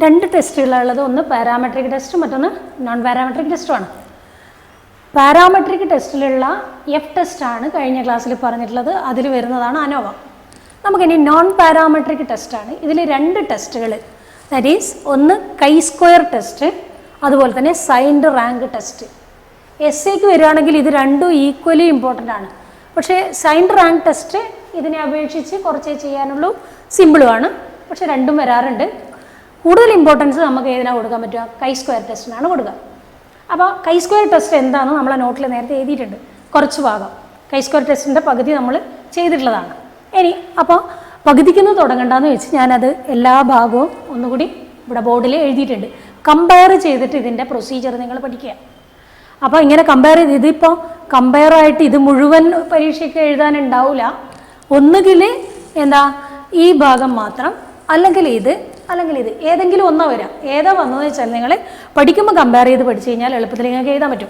രണ്ട് ടെസ്റ്റുകളുള്ളത്, ഒന്ന് പാരാമെട്രിക് ടെസ്റ്റും മറ്റൊന്ന് നോൺ പാരാമെട്രിക് ടെസ്റ്റുമാണ്. പാരാമെട്രിക് ടെസ്റ്റിലുള്ള എഫ് ടെസ്റ്റാണ് കഴിഞ്ഞ ക്ലാസ്സിൽ പറഞ്ഞിട്ടുള്ളത്, അതിൽ വരുന്നതാണ് അനോവ. നമുക്കിനി നോൺ പാരാമെട്രിക് ടെസ്റ്റാണ്. ഇതിൽ രണ്ട് ടെസ്റ്റുകൾ, ദാറ്റ് ഈസ് ഒന്ന് കൈ സ്ക്വയർ ടെസ്റ്റ്, അതുപോലെ തന്നെ സൈൻഡ് റാങ്ക് ടെസ്റ്റ്. എസ് എക്ക് വരികയാണെങ്കിൽ ഇത് രണ്ടും ഈക്വലി ഇമ്പോർട്ടൻ്റ് ആണ്. പക്ഷേ സൈൻഡ് റാങ്ക് ടെസ്റ്റ് ഇതിനെ അപേക്ഷിച്ച് കുറച്ചേ ചെയ്യാനുള്ളൂ, സിമ്പിളുമാണ്. പക്ഷേ രണ്ടും വരാറുണ്ട്. കൂടുതൽ ഇമ്പോർട്ടൻസ് നമുക്ക് ഏതിനാണ് കൊടുക്കാൻ പറ്റുക? കൈ സ്ക്വയർ ടെസ്റ്റിനാണ് കൊടുക്കുക. അപ്പോൾ കൈ സ്ക്വയർ ടെസ്റ്റ് എന്താണെന്ന് നമ്മളെ നോട്ടിൽ നേരത്തെ എഴുതിയിട്ടുണ്ട്, കുറച്ച് ഭാഗം. കൈ സ്ക്വയർ ടെസ്റ്റിൻ്റെ പകുതി നമ്മൾ ചെയ്തിട്ടുള്ളതാണ്. ഇനി അപ്പോൾ പകുതിക്കൊന്ന് തുടങ്ങണ്ടെന്ന് വെച്ച് ഞാനത് എല്ലാ ഭാഗവും ഒന്നുകൂടി ഇവിടെ ബോർഡിൽ എഴുതിയിട്ടുണ്ട്. കമ്പയർ ചെയ്തിട്ട് ഇതിൻ്റെ പ്രൊസീജിയർ നിങ്ങൾ പഠിക്കുക. അപ്പോൾ ഇങ്ങനെ കമ്പയർ ചെയ്ത് ഇതിപ്പോൾ കമ്പയറായിട്ട് ഇത് മുഴുവൻ പരീക്ഷയ്ക്ക് എഴുതാനുണ്ടാവില്ല. ഒന്നുകിൽ എന്താ ഈ ഭാഗം മാത്രം, അല്ലെങ്കിൽ ഇത് ഏതെങ്കിലും ഒന്നോ വരാം. ഏതാ വന്നതെന്ന് വെച്ചാൽ നിങ്ങൾ പഠിക്കുമ്പോൾ കമ്പയർ ചെയ്ത് പഠിച്ചു കഴിഞ്ഞാൽ എളുപ്പത്തിൽ നിങ്ങൾക്ക് എഴുതാൻ പറ്റും.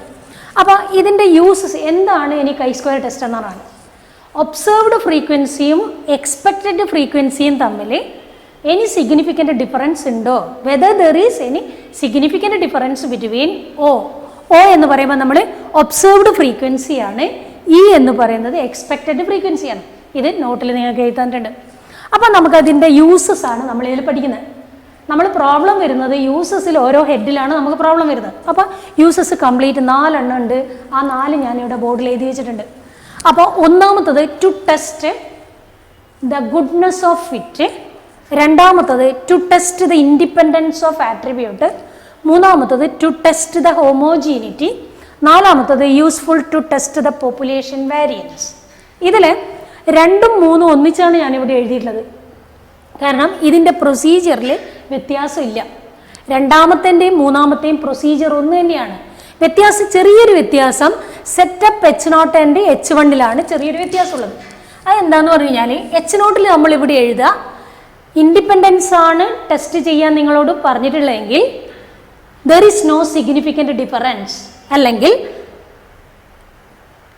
അപ്പോൾ ഇതിൻ്റെ യൂസസ് എന്താണ്? ഇനി കൈ സ്ക്വയർ ടെസ്റ്റ് എന്നാണ്. ഒബ്സർവ്ഡ് ഫ്രീക്വൻസിയും എക്സ്പെക്റ്റഡ് ഫ്രീക്വൻസിയും തമ്മിൽ എനി സിഗ്നിഫിക്കൻ്റ് ഡിഫറൻസ് ഉണ്ടോ? Whether there is any significant difference between O എന്ന് പറയുമ്പോൾ നമ്മൾ ഒബ്സർവ്ഡ് ഫ്രീക്വൻസിയാണ്, ഇ എന്ന് പറയുന്നത് എക്സ്പെക്റ്റഡ് ഫ്രീക്വൻസിയാണ്. ഇത് നോട്ടിൽ നിങ്ങൾക്ക് എഴുതാനുണ്ട്. അപ്പോൾ നമുക്കതിൻ്റെ യൂസസ് ആണ് നമ്മളിതിൽ പഠിക്കുന്നത്. നമ്മൾ പ്രോബ്ലം വരുന്നത് യൂസസിൽ ഓരോ ഹെഡിലാണ് നമുക്ക് പ്രോബ്ലം വരുന്നത്. അപ്പോൾ യൂസസ് കംപ്ലീറ്റ് 4 എണ്ണം ഉണ്ട്. ആ 4 ഞാനിവിടെ ബോർഡിൽ എഴുതി വെച്ചിട്ടുണ്ട്. അപ്പോൾ ഒന്നാമത്തത് to test the goodness of fit, രണ്ടാമത്തത് to test the independence of attribute, മൂന്നാമത്തത് ടു ടെസ്റ്റ് ദ ഹോമോജീനിറ്റി, നാലാമത്തത് useful to test the population variance. ഇതിൽ 2ഉം 3ഉം ഒന്നിച്ചാണ് ഞാനിവിടെ എഴുതിയിട്ടുള്ളത്. കാരണം ഇതിൻ്റെ പ്രൊസീജിയറിൽ വ്യത്യാസമില്ല. രണ്ടാമത്തേൻ്റെയും മൂന്നാമത്തെയും പ്രൊസീജിയർ ഒന്ന് തന്നെയാണ്. വ്യത്യാസം, ചെറിയൊരു വ്യത്യാസം സെറ്റപ്പ് H0 ആൻഡ് H1 ചെറിയൊരു വ്യത്യാസമുള്ളത്. അതെന്താണെന്ന് പറഞ്ഞു കഴിഞ്ഞാൽ H0 നമ്മളിവിടെ എഴുതുക ഇൻഡിപെൻഡൻസ് ആണ് ടെസ്റ്റ് ചെയ്യാൻ നിങ്ങളോട് പറഞ്ഞിട്ടുള്ളതെങ്കിൽ there is no significant difference, അല്ലെങ്കിൽ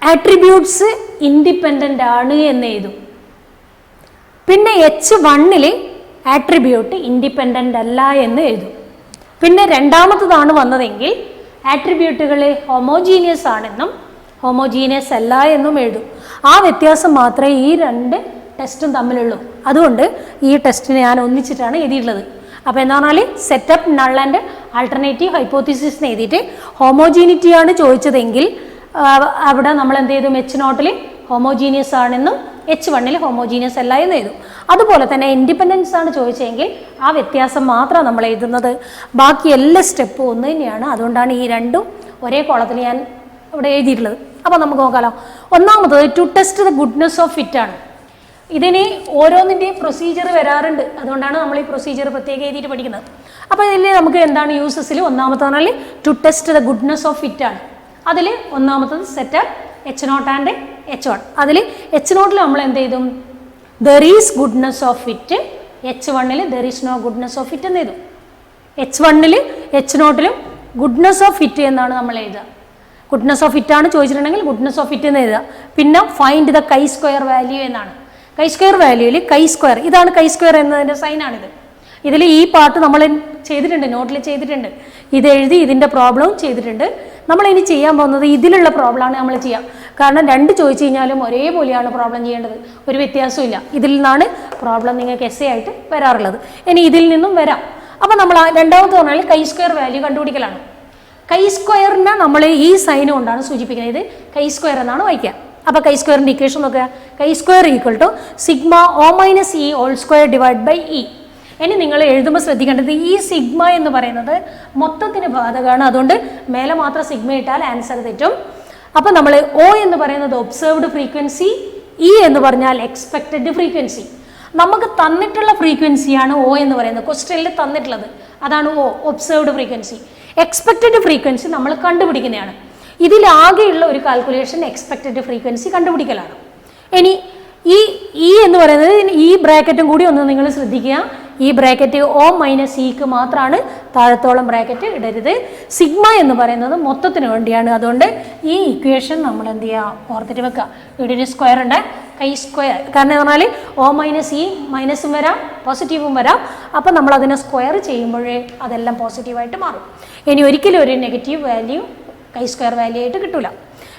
ആട്രിബ്യൂട്ട്സ് ഇൻഡിപെൻഡൻ്റ് ആണ് എന്ന് എഴുതും. പിന്നെ H1 ആട്രിബ്യൂട്ട് ഇൻഡിപെൻഡൻ്റ് അല്ല എന്ന് എഴുതും. പിന്നെ രണ്ടാമത്തതാണ് വന്നതെങ്കിൽ ആട്രിബ്യൂട്ടുകൾ ഹോമോജീനിയസ് ആണെന്നും ഹോമോജീനിയസ് അല്ല എന്നും എഴുതും. ആ വ്യത്യാസം മാത്രമേ ഈ 2 ടെസ്റ്റും തമ്മിലുള്ളൂ. അതുകൊണ്ട് ഈ ടെസ്റ്റിനെ ഞാൻ ഒന്നിച്ചിട്ടാണ് എഴുതിയിട്ടുള്ളത്. അപ്പോൾ എന്താ പറഞ്ഞാൽ setup, null and alternative hypothesis എഴുതിയിട്ട് ഹോമോജീനിറ്റിയാണ് ചോദിച്ചതെങ്കിൽ അവിടെ നമ്മൾ എന്ത് ചെയ്തു? H0 ഹോമോജീനിയസ് ആണെന്നും H1 ഹോമോജീനിയസ് അല്ല എന്ന് എഴുതും. അതുപോലെ തന്നെ ഇൻഡിപെൻഡൻസ് ആണ് ചോദിച്ചതെങ്കിൽ ആ വ്യത്യാസം മാത്രമാണ് നമ്മൾ എഴുതുന്നത്. ബാക്കി എല്ലാ സ്റ്റെപ്പും ഒന്ന് തന്നെയാണ്. അതുകൊണ്ടാണ് ഈ 2ഉം ഒരേ കോളത്തിൽ ഞാൻ ഇവിടെ എഴുതിയിട്ടുള്ളത്. അപ്പോൾ നമുക്ക് നോക്കാമല്ലോ. ഒന്നാമത്തത് to test the goodness of fit ആണ്. ഇതിന് ഓരോന്നിൻ്റെയും പ്രൊസീജിയർ വരാറുണ്ട്. അതുകൊണ്ടാണ് നമ്മൾ ഈ പ്രൊസീജിയർ പ്രത്യേകം എഴുതിയിട്ട് പഠിക്കുന്നത്. അപ്പോൾ ഇതിൽ നമുക്ക് എന്താണ് യൂസസിൽ? ഒന്നാമത്തെ പറഞ്ഞാൽ to test the goodness of fit ആണ്. അതിൽ ഒന്നാമത്തത് സെറ്റപ്പ് H0 ആൻഡ് H1. അതിൽ H0 നമ്മൾ എന്ത് ചെയ്തും? There is goodness of fit, H1 there is no goodness of fit എന്ന് എഴുതും. H1 H0 goodness of fit എന്നാണ് നമ്മൾ എഴുതുക. ഗുഡ്നെസ് ഓഫ് ഫിറ്റ് ആണ് ചോദിച്ചിട്ടുണ്ടെങ്കിൽ ഗുഡ്നെസ് ഓഫ് ഫിറ്റ് എന്ന് എഴുതുക. പിന്നെ find the chi square value എന്നാണ്. കൈ സ്ക്വയർ വാല്യൂവിൽ കൈ സ്ക്വയർ, ഇതാണ് കൈ സ്ക്വയർ എന്നതിൻ്റെ സൈനാണിത്. ഇതിൽ ഈ പാർട്ട് നമ്മൾ ചെയ്തിട്ടുണ്ട്, നോട്ടിൽ ചെയ്തിട്ടുണ്ട്. ഇത് എഴുതി ഇതിൻ്റെ പ്രോബ്ലവും ചെയ്തിട്ടുണ്ട്. നമ്മളിനി ചെയ്യാൻ പോകുന്നത് ഇതിലുള്ള പ്രോബ്ലമാണ് നമ്മൾ ചെയ്യാം. കാരണം 2 ചോദിച്ചു കഴിഞ്ഞാലും ഒരേപോലെയാണ് പ്രോബ്ലം ചെയ്യേണ്ടത്, ഒരു വ്യത്യാസവും ഇല്ല. ഇതിൽ നിന്നാണ് പ്രോബ്ലം നിങ്ങൾക്ക് എസ് എ ആയിട്ട് വരാറുള്ളത്. ഇനി ഇതിൽ നിന്നും വരാം. അപ്പോൾ നമ്മൾ രണ്ടാമത്തെ പറഞ്ഞാൽ കൈ സ്ക്വയർ വാല്യൂ കണ്ടുപിടിക്കലാണ്. കൈ സ്ക്വയറിനെ നമ്മൾ ഈ സൈൻ കൊണ്ടാണ് സൂചിപ്പിക്കുന്നത്. ഇത് കൈ സ്ക്വയർ എന്നാണ് വായിക്കുക. അപ്പോൾ കൈ സ്ക്വയറിൻ്റെ ഇക്വേഷൻ നോക്കുക. Chi square equal to sigma O minus E whole square divide by E. ഇനി നിങ്ങൾ എഴുതുമ്പോൾ ശ്രദ്ധിക്കേണ്ടത് ഈ സിഗ്മ എന്ന് പറയുന്നത് മൊത്തത്തിന് ബാധകമാണ്. അതുകൊണ്ട് മേലെ മാത്രം സിഗ്മ ഇട്ടാൽ ആൻസർ തെറ്റും. അപ്പോൾ നമ്മൾ O എന്ന് പറയുന്നത് ഒബ്സർവ്ഡ് ഫ്രീക്വൻസി, ഇ എന്ന് പറഞ്ഞാൽ എക്സ്പെക്റ്റഡ് ഫ്രീക്വൻസി. നമുക്ക് തന്നിട്ടുള്ള ഫ്രീക്വൻസിയാണ് O എന്ന് പറയുന്നത്, ക്വസ്റ്റ്യനിൽ തന്നിട്ടുള്ളത്. അതാണ് O, observed frequency. Expected frequency നമ്മൾ കണ്ടുപിടിക്കുന്നതാണ്. ഇതിലാകെയുള്ള ഒരു കാൽക്കുലേഷൻ എക്സ്പെക്റ്റഡ് ഫ്രീക്വൻസി കണ്ടുപിടിക്കലാണ്. ഇനി ഈ എന്ന് പറയുന്നത് ഈ ബ്രാക്കറ്റും കൂടി ഒന്ന് നിങ്ങൾ ശ്രദ്ധിക്കുക. ഈ ബ്രാക്കറ്റ് ഒ മൈനസ് ഇക്ക് മാത്രമാണ് താഴത്തോളം ബ്രാക്കറ്റ് ഇടരുത്. സിഗ്മ എന്ന് പറയുന്നത് മൊത്തത്തിന് വേണ്ടിയാണ്. അതുകൊണ്ട് ഈ ഇക്വേഷൻ നമ്മൾ എന്ത് ചെയ്യുക, ഓർത്തിട്ട് വെക്കുക. ഇവിടെ ഒരു സ്ക്വയർ ഉണ്ട്, കൈ സ്ക്വയർ. കാരണം എന്ന് പറഞ്ഞാൽ ഒ മൈനസ് ഇ മൈനസും വരാം പോസിറ്റീവും വരാം. അപ്പം നമ്മൾ അതിനെ സ്ക്വയർ ചെയ്യുമ്പോഴേ അതെല്ലാം പോസിറ്റീവായിട്ട് മാറും. ഇനി ഒരിക്കലും ഒരു negative value chi square value ആയിട്ട് കിട്ടില്ല.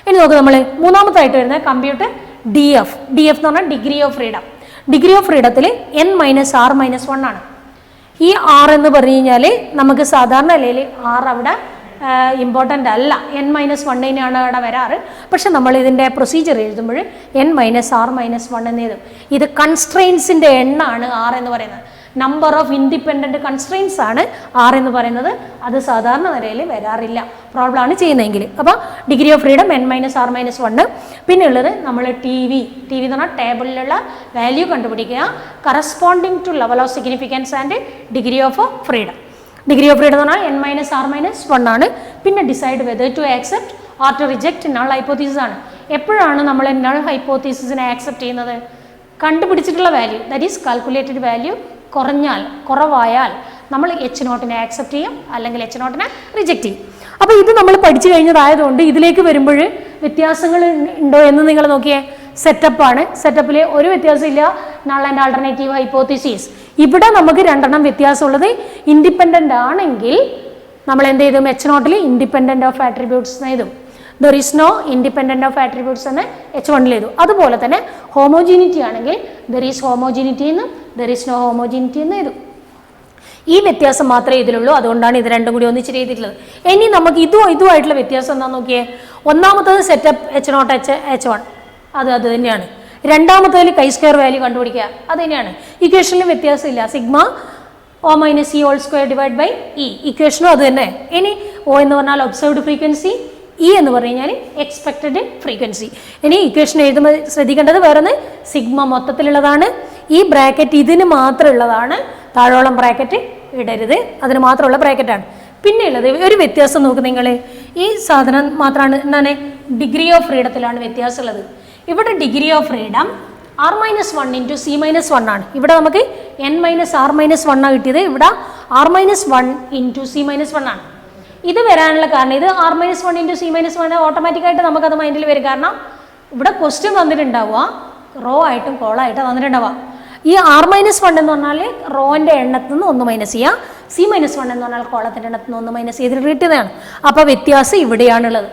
ഇനി നോക്കുക, നമ്മൾ മൂന്നാമത്തായിട്ട് വരുന്ന computer D F. D F എന്ന് പറഞ്ഞാൽ degree of freedom. Degree of ഫ്രീഡത്തിൽ n മൈനസ് ആർ മൈനസ് 1 ആണ്. ഈ ആർ എന്ന് പറഞ്ഞു കഴിഞ്ഞാൽ നമുക്ക് സാധാരണ നിലയിൽ ആർ അവിടെ ഇമ്പോർട്ടൻ്റ് അല്ല, n മൈനസ് 1 അവിടെ വരാറ്. പക്ഷെ നമ്മൾ ഇതിൻ്റെ പ്രൊസീജിയർ എഴുതുമ്പോൾ n മൈനസ് ആർ മൈനസ് 1 എന്ന് എഴുതും. ഇത് കൺസ്ട്രെയിൻസിൻ്റെ എണ്ണമാണ് ആർ എന്ന് പറയുന്നത്. നമ്പർ ഓഫ് ഇൻഡിപെൻഡൻറ്റ് കൺസ്ട്രെയിൻസ് ആണ് ആർ എന്ന് പറയുന്നത്. അത് സാധാരണ നിലയിൽ വരാറില്ല, പ്രോബ്ലമാണ് ചെയ്യുന്നതെങ്കിൽ. അപ്പോൾ degree of freedom n minus R minus 1. പിന്നെ ഉള്ളത് നമ്മൾ ടി വി എന്ന് പറഞ്ഞാൽ ടേബിളിലുള്ള വാല്യൂ കണ്ടുപിടിക്കുക, corresponding to level of significance and degree of freedom. Degree of freedom എന്ന് പറഞ്ഞാൽ n മൈനസ് ആർ മൈനസ് 1 ആണ്. പിന്നെ decide whether to accept or to reject null hypothesis ആണ്. എപ്പോഴാണ് നമ്മൾ നൾ ഹൈപ്പോത്തീസിസിനെ ആക്സെപ്റ്റ് ചെയ്യുന്നത്? കണ്ടുപിടിച്ചിട്ടുള്ള value, that is calculated value കുറവായാൽ നമ്മൾ H0 ആക്സെപ്റ്റ് ചെയ്യും, അല്ലെങ്കിൽ H0 റിജക്റ്റ് ചെയ്യും. അപ്പോൾ ഇത് നമ്മൾ പഠിച്ചു കഴിഞ്ഞതായതുകൊണ്ട് ഇതിലേക്ക് വരുമ്പോൾ വ്യത്യാസങ്ങൾ ഉണ്ടോ എന്ന് നിങ്ങൾ നോക്കിയേ. സെറ്റപ്പാണ്, സെറ്റപ്പിൽ ഒരു വ്യത്യാസമില്ല. നൾ ആൻഡ് ആൾട്ടർനേറ്റീവ് ഹൈപ്പോത്തീസിസ് ഇവിടെ നമുക്ക് രണ്ടെണ്ണം വ്യത്യാസമുള്ളത്. ഇൻഡിപെൻഡൻ്റ് ആണെങ്കിൽ നമ്മൾ എന്ത് ചെയ്തും, H0 ഇൻഡിപെൻഡൻ്റ് ഓഫ് ആട്രിബ്യൂട്ട്സ് എഴുതും. There is no independent of attributes എന്ന് H1 എഴുതും. അതുപോലെ തന്നെ ഹോമോജീനിറ്റി ആണെങ്കിൽ ദർ ഈസ് ഹോമോജീനിറ്റി എന്നും ദർ ഈസ് നോ ഹോമോജീനിറ്റി എന്ന് എഴുതും. ഈ വ്യത്യാസം മാത്രമേ ഇതിലുള്ളൂ. അതുകൊണ്ടാണ് ഇത് രണ്ടും കൂടി ഒന്നിച്ച് ചെയ്തിട്ടുള്ളത്. ഇനി നമുക്ക് ഇതുമായിട്ടുള്ള വ്യത്യാസം എന്താണെന്ന് നോക്കിയേ. ഒന്നാമത്തത് സെറ്റപ്പ് H0 H1 അത് തന്നെയാണ്. രണ്ടാമത്തതിൽ കൈ സ്ക്വയർ വാല്യൂ കണ്ടുപിടിക്കുക, അത് തന്നെയാണ്. ഇക്വേഷനിലും വ്യത്യാസമില്ല. Sigma O minus E whole square divide by E, ഇക്വേഷനും അത് തന്നെ. ഇനി ഒ എന്ന് പറഞ്ഞാൽ ഒബ്സർവ്ഡ് ഫ്രീക്വൻസി, ഇ എന്ന് പറഞ്ഞു കഴിഞ്ഞാൽ എക്സ്പെക്റ്റഡ് ഫ്രീക്വൻസി. ഇനി ഇക്വേഷൻ എഴുതുമ്പോൾ ശ്രദ്ധിക്കേണ്ടത് വേറൊന്ന്, സിഗ്മ മൊത്തത്തിലുള്ളതാണ്. ഈ ബ്രാക്കറ്റ് ഇതിന് മാത്രമുള്ളതാണ്, താഴോളം ബ്രാക്കറ്റ് ഇടരുത്, അതിന് മാത്രമുള്ള ബ്രാക്കറ്റാണ്. പിന്നെ ഉള്ളത് ഒരു വ്യത്യാസം നോക്ക് നിങ്ങൾ. ഈ സാധനം മാത്രമാണ് എന്താണ്, ഡിഗ്രി ഓഫ് ഫ്രീഡത്തിലാണ് വ്യത്യാസമുള്ളത്. ഇവിടെ degree of freedom R minus 1 into C minus 1 ആണ്. ഇവിടെ നമുക്ക് n മൈനസ് ആർ മൈനസ് 1 ആണ് കിട്ടിയത്. ഇവിടെ R minus 1 into C minus 1 ആണ്. ഇത് വരാനുള്ള കാരണം, ഇത് R minus 1 into C minus 1 ഓട്ടോമാറ്റിക്കായിട്ട് നമുക്കത് മൈൻഡിൽ വരും. കാരണം ഇവിടെ ക്വസ്റ്റ്യൻ തന്നിട്ടുണ്ടാവുക റോ ആയിട്ടും കോളായിട്ടും തന്നിട്ടുണ്ടാവുക. ഈ ആർ മൈനസ് 1 എന്ന് പറഞ്ഞാൽ റോൻ്റെ എണ്ണത്തിൽ നിന്ന് 1 മൈനസ് ചെയ്യുക, സി മൈനസ് 1 എന്ന് പറഞ്ഞാൽ കോളത്തിൻ്റെ എണ്ണത്തിൽ നിന്ന് 1 മൈനസ് ചെയ്തിട്ട് കിട്ടുന്നതാണ്. അപ്പോൾ വ്യത്യാസം ഇവിടെയാണുള്ളത്.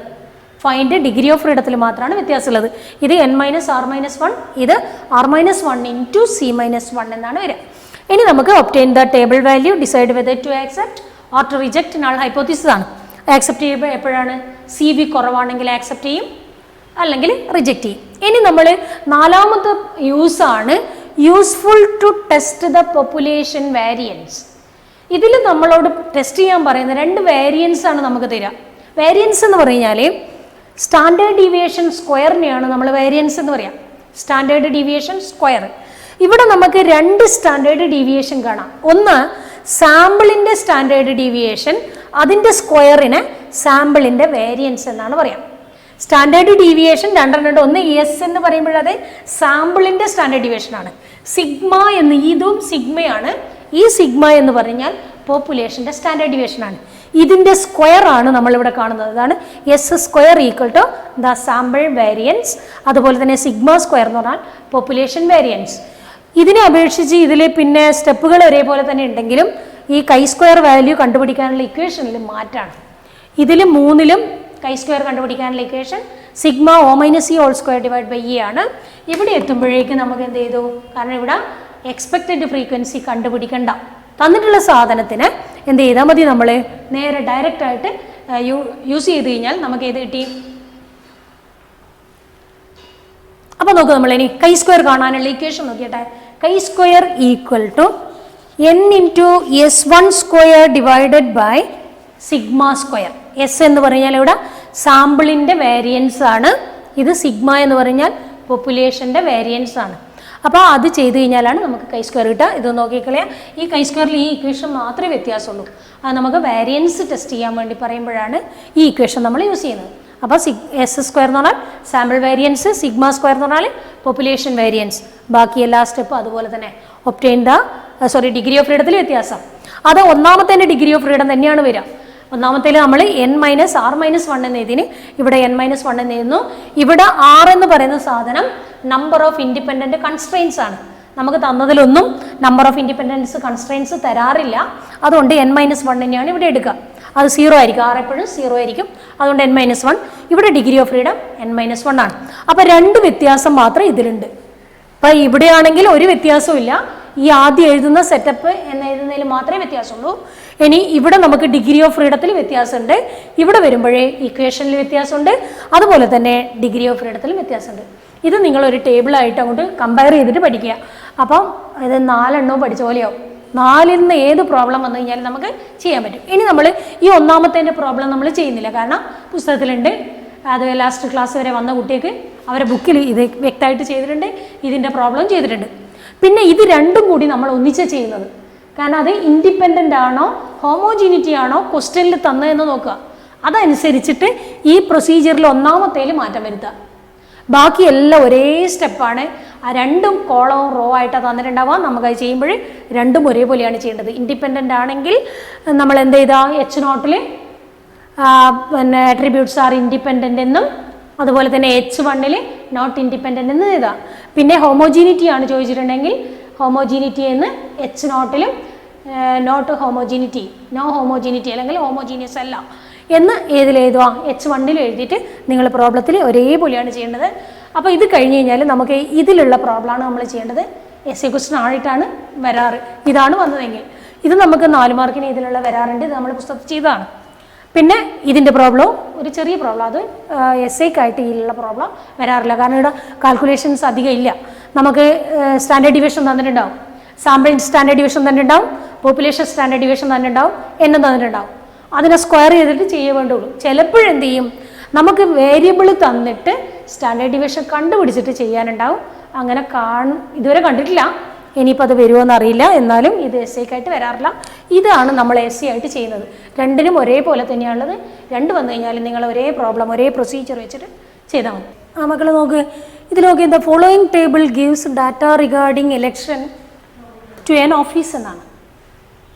ഫൈൻഡ് ഡിഗ്രി ഓഫ് ഫ്രീഡത്തിൽ മാത്രമാണ് വ്യത്യാസമുള്ളത്. ഇത് n മൈനസ് ആർ മൈനസ് 1, ഇത് R minus 1 into C minus 1 എന്നാണ് വരിക. ഇനി നമുക്ക് obtain the table value, decide whether to accept or to reject null hypothesis ആണ്. ആക്സെപ്റ്റ് ചെയ്യുമ്പോൾ എപ്പോഴാണ്, സി വി കുറവാണെങ്കിൽ ആക്സെപ്റ്റ് ചെയ്യും, അല്ലെങ്കിൽ റിജക്റ്റ് ചെയ്യും. ഇനി നമ്മൾ നാലാമത്തെ യൂസാണ് useful to test the population variance. ഇതിൽ നമ്മളോട് ടെസ്റ്റ് ചെയ്യാൻ പറയുന്ന 2 വേരിയൻസ് ആണ് നമുക്ക് തരിക. വേരിയൻസ് എന്ന് പറഞ്ഞാൽ സ്റ്റാൻഡേർഡ് ഡീവിയേഷൻ സ്ക്വയറിനെയാണ് നമ്മൾ വേരിയൻസ് എന്ന് പറയാം. Standard deviation square. ഇവിടെ നമുക്ക് 2 സ്റ്റാൻഡേർഡ് ഡീവിയേഷൻ കാണാം. ഒന്ന് സാമ്പിളിൻ്റെ സ്റ്റാൻഡേർഡ് ഡീവിയേഷൻ, അതിൻ്റെ സ്ക്വയറിന് സാമ്പിളിൻ്റെ വേരിയൻസ് എന്നാണ് പറയാം. സ്റ്റാൻഡേർഡ് ഡീവിയേഷൻ രണ്ടെണ്ണം. ഒന്ന് എസ് എന്ന് പറയുമ്പോഴത് സാമ്പിളിൻ്റെ സ്റ്റാൻഡേർഡ് ഡീവിയേഷൻ ആണ്. സിഗ്മ എന്ന്, ഇതും സിഗ്മയാണ്. ഈ സിഗ്മ എന്ന് പറഞ്ഞാൽ പോപ്പുലേഷൻ്റെ സ്റ്റാൻഡേർഡ് ഡീവിയേഷൻ ആണ്. ഇതിൻ്റെ സ്ക്വയർ ആണ് നമ്മളിവിടെ കാണുന്നത്. അതാണ് S square equal to the sample variance. അതുപോലെ തന്നെ സിഗ്മ സ്ക്വയർ എന്ന് പറഞ്ഞാൽ പോപ്പുലേഷൻ വേരിയൻസ്. ഇതിനെ അപേക്ഷിച്ച് ഇതിൽ പിന്നെ സ്റ്റെപ്പുകൾ ഒരേപോലെ തന്നെ ഉണ്ടെങ്കിലും ഈ കൈ സ്ക്വയർ വാല്യൂ കണ്ടുപിടിക്കാനുള്ള ഇക്വേഷനിൽ മാറ്റാണ്. ഇതിൽ 3ലും കൈ സ്ക്വയർ കണ്ടുപിടിക്കാനുള്ള equation sigma O minus E whole square divide by E ആണ്. ഇവിടെ എത്തുമ്പോഴേക്കും നമുക്ക് എന്ത് ചെയ്തു, കാരണം ഇവിടെ എക്സ്പെക്റ്റഡ് ഫ്രീക്വൻസി കണ്ടുപിടിക്കണ്ട, തന്നിട്ടുള്ള സാധനത്തിന് എന്ത് ചെയ്താൽ മതി, നമ്മൾ നേരെ ഡയറക്റ്റ് ആയിട്ട് യൂസ് ചെയ്ത് കഴിഞ്ഞാൽ നമുക്ക് ഏത് കിട്ടി. അപ്പോൾ നോക്കുക, നമ്മൾ ഇനി കൈ സ്ക്വയർ കാണാനുള്ള ഇക്വേഷൻ നോക്കിയട്ടെ. Chi square equal to n into S1 square divided by sigma square. S എന്ന് പറഞ്ഞാൽ ഇവിടെ സാമ്പിളിൻ്റെ വേരിയൻസ് ആണ്. ഇത് സിഗ്മ എന്ന് പറഞ്ഞാൽ പോപ്പുലേഷൻ്റെ വേരിയൻസ് ആണ്. അപ്പോൾ അത് ചെയ്ത് കഴിഞ്ഞാലാണ് നമുക്ക് കൈ സ്ക്വയർ കിട്ടുക. ഇത് നോക്കിക്കളയാം. ഈ കൈ സ്ക്വയറിൽ ഈ ഇക്വേഷൻ മാത്രമേ വ്യത്യാസമുള്ളൂ. അത് നമുക്ക് വേരിയൻസ് ടെസ്റ്റ് ചെയ്യാൻ വേണ്ടി പറയുമ്പോഴാണ് ഈ ഇക്വേഷൻ നമ്മൾ യൂസ് ചെയ്യുന്നത്. അപ്പോൾ എസ് സ്ക്വയർ എന്ന് പറഞ്ഞാൽ സാമ്പിൾ വേരിയൻസ്, സിഗ്മ സ്ക്വയർ എന്ന് പറഞ്ഞാൽ പോപ്പുലേഷൻ വേരിയൻസ്. ബാക്കി എല്ലാ സ്റ്റെപ്പും അതുപോലെ തന്നെ. ഒബ്റ്റെയിൻ ദ ഡിഗ്രി ഓഫ് ഫ്രീഡത്തിൽ വ്യത്യാസം. അത് ഒന്നാമത്തെ ഡിഗ്രി ഓഫ് ഫ്രീഡം തന്നെയാണ് വരിക. ഒന്നാമത്തേൽ നമ്മൾ n-r-1 എന്ന് എഴുതിന്, ഇവിടെ n-1 എന്ന് എഴുതുന്നു. ഇവിടെ r എന്ന് പറയുന്ന സാധനം നമ്പർ ഓഫ് ഇൻഡിപെൻഡന്റ് കൺസ്ട്രെയിൻസ് ആണ്. നമുക്ക് തന്നതിലൊന്നും നമ്പർ ഓഫ് ഇൻഡിപെൻഡൻസ് കൺസ്ട്രെയിൻസ് തരാറില്ല. അതുകൊണ്ട് n-1 തന്നെയാണ് ഇവിടെ എടുക്കുക. അത് 0 ആയിരിക്കും, r എപ്പോഴും 0 ആയിരിക്കും. അതുകൊണ്ട് n-1. ഇവിടെ ഡിഗ്രി ഓഫ് ഫ്രീഡം n-1 ആണ്. അപ്പോൾ രണ്ട് വ്യത്യാസം മാത്രമേ ഇതിലുണ്ട്. അപ്പോൾ ഇവിടെയാണെങ്കിൽ ഒരു വ്യത്യാസവും ഇല്ല. ഈ ആദ്യം എഴുതുന്ന സെറ്റപ്പ് എന്ന് എഴുതുന്നതിൽ മാത്രമേ വ്യത്യാസമുള്ളൂ. ഇനി ഇവിടെ നമുക്ക് ഡിഗ്രി ഓഫ് ഫ്രീഡത്തിൽ വ്യത്യാസമുണ്ട്. ഇവിടെ വരുമ്പോഴേ ഇക്വേഷനിൽ വ്യത്യാസമുണ്ട്. അതുപോലെ തന്നെ ഡിഗ്രി ഓഫ് ഫ്രീഡത്തിൽ വ്യത്യാസമുണ്ട്. ഇത് നിങ്ങളൊരു ടേബിളായിട്ട് അങ്ങോട്ട് കമ്പയർ ചെയ്തിട്ട് പഠിക്കുക. അപ്പം ഇത് 4 എണ്ണവും പഠിച്ച പോലെയാവും. 4-ൽ നിന്ന് ഏത് പ്രോബ്ലം വന്നു കഴിഞ്ഞാലും നമുക്ക് ചെയ്യാൻ പറ്റും. ഇനി നമ്മൾ ഈ ഒന്നാമത്തേൻ്റെ പ്രോബ്ലം നമ്മൾ ചെയ്യുന്നില്ല, കാരണം പുസ്തകത്തിലുണ്ട്. അത് ലാസ്റ്റ് ക്ലാസ് വരെ വന്ന കുട്ടിക്ക് അവരെ ബുക്കിൽ ഇത് വ്യക്തമായിട്ട് ചെയ്തിട്ടുണ്ട്. ഇതിൻ്റെ പ്രോബ്ലം ചെയ്തിട്ടുണ്ട്. പിന്നെ ഇത് രണ്ടും കൂടി നമ്മൾ ഒന്നിച്ച് ചെയ്യുന്നത്, കാരണം അത് ഇൻഡിപെൻഡൻ്റ് ആണോ ഹോമോജീനിറ്റി ആണോ ക്വസ്റ്റ്യനിൽ തന്നതെന്ന് നോക്കുക. അതനുസരിച്ചിട്ട് ഈ പ്രൊസീജിയറിൽ ഒന്നാമത്തേൽ മാറ്റം വരുത്തുക. ബാക്കി എല്ലാം ഒരേ സ്റ്റെപ്പാണ്. ആ രണ്ടും കോളവും റോ ആയിട്ടാണ് തന്നിട്ടുണ്ടാവുക. നമുക്കത് ചെയ്യുമ്പോൾ രണ്ടും ഒരേപോലെയാണ് ചെയ്യേണ്ടത്. ഇൻഡിപെൻഡൻ്റ് ആണെങ്കിൽ നമ്മൾ എന്ത് ചെയ്താൽ H0 പിന്നെ അട്രിബ്യൂട്ട്സ് ആർ ഇൻഡിപെൻഡൻ്റ് എന്നും, അതുപോലെ തന്നെ H1 നോട്ട് ഇൻഡിപെൻഡൻ്റ് എന്ന് എഴുതാം. പിന്നെ ഹോമോജീനിറ്റി ആണ് ചോദിച്ചിട്ടുണ്ടെങ്കിൽ ഹോമോജീനിറ്റി എന്ന് H0 not homogeneity, no homogeneity അല്ലെങ്കിൽ ഹോമോജീനിയസ് അല്ല എന്ന് ഏതിലെഴുതുക, H1 എഴുതിയിട്ട് നിങ്ങൾ പ്രോബ്ലത്തിൽ ഒരേപോലെയാണ് ചെയ്യേണ്ടത്. അപ്പോൾ ഇത് കഴിഞ്ഞ് കഴിഞ്ഞാൽ നമുക്ക് ഇതിലുള്ള പ്രോബ്ലമാണ് നമ്മൾ ചെയ്യേണ്ടത്. എസ് എ ക്വസ്റ്റ്യൻ ആയിട്ടാണ് വരാറ്. ഇതാണ് വന്നതെങ്കിൽ ഇത് നമുക്ക് 4 മാർക്കിന് ഇതിലുള്ള വരാറുണ്ട്. ഇത് നമ്മൾ പുസ്തകത്തിൽ ചെയ്തതാണ്. പിന്നെ ഇതിൻ്റെ പ്രോബ്ലവും ഒരു ചെറിയ പ്രോബ്ലം, അത് എസ് ഐക്കായിട്ട് ഇതിലുള്ള പ്രോബ്ലം വരാറില്ല, കാരണം ഇവിടെ കാൽക്കുലേഷൻസ് അധികം ഇല്ല. നമുക്ക് സ്റ്റാൻഡേർഡ് ഡിവിഷൻ തന്നിട്ടുണ്ടാവും, സാമ്പിൾ സ്റ്റാൻഡേർഡ് ഡിവിഷൻ തന്നിട്ടുണ്ടാവും, പോപ്പുലേഷൻ സ്റ്റാൻഡേർഡ് ഡിവിഷൻ തന്നിട്ടുണ്ടാവും, എണ്ണം തന്നിട്ടുണ്ടാവും. അതിനെ സ്ക്വയർ ചെയ്തിട്ട് ചെയ്യേ വേണ്ടുള്ളൂ. ചിലപ്പോഴെന്ത് ചെയ്യും, നമുക്ക് വേരിയബിൾ തന്നിട്ട് സ്റ്റാൻഡേർഡ് ഡിവിഷൻ കണ്ടുപിടിച്ചിട്ട് ചെയ്യാനുണ്ടാവും. അങ്ങനെ ഇതുവരെ കണ്ടിട്ടില്ല, ഇനിയിപ്പോൾ അത് വരുമോ എന്നറിയില്ല. എന്നാലും ഇത് എസ് ഐക്കായിട്ട് വരാറില്ല. ഇതാണ് നമ്മൾ എസ് സി ആയിട്ട് ചെയ്യുന്നത്. രണ്ടിനും ഒരേപോലെ തന്നെയാണുള്ളത്. രണ്ട് വന്നു കഴിഞ്ഞാൽ നിങ്ങൾ ഒരേ പ്രോബ്ലം ഒരേ പ്രൊസീജിയർ വെച്ചിട്ട് ചെയ്താൽ മതി. ആ മക്കൾ നോക്ക്, ഇതിൽ നോക്കി, the following table gives data regarding election to an office എന്നാണ്.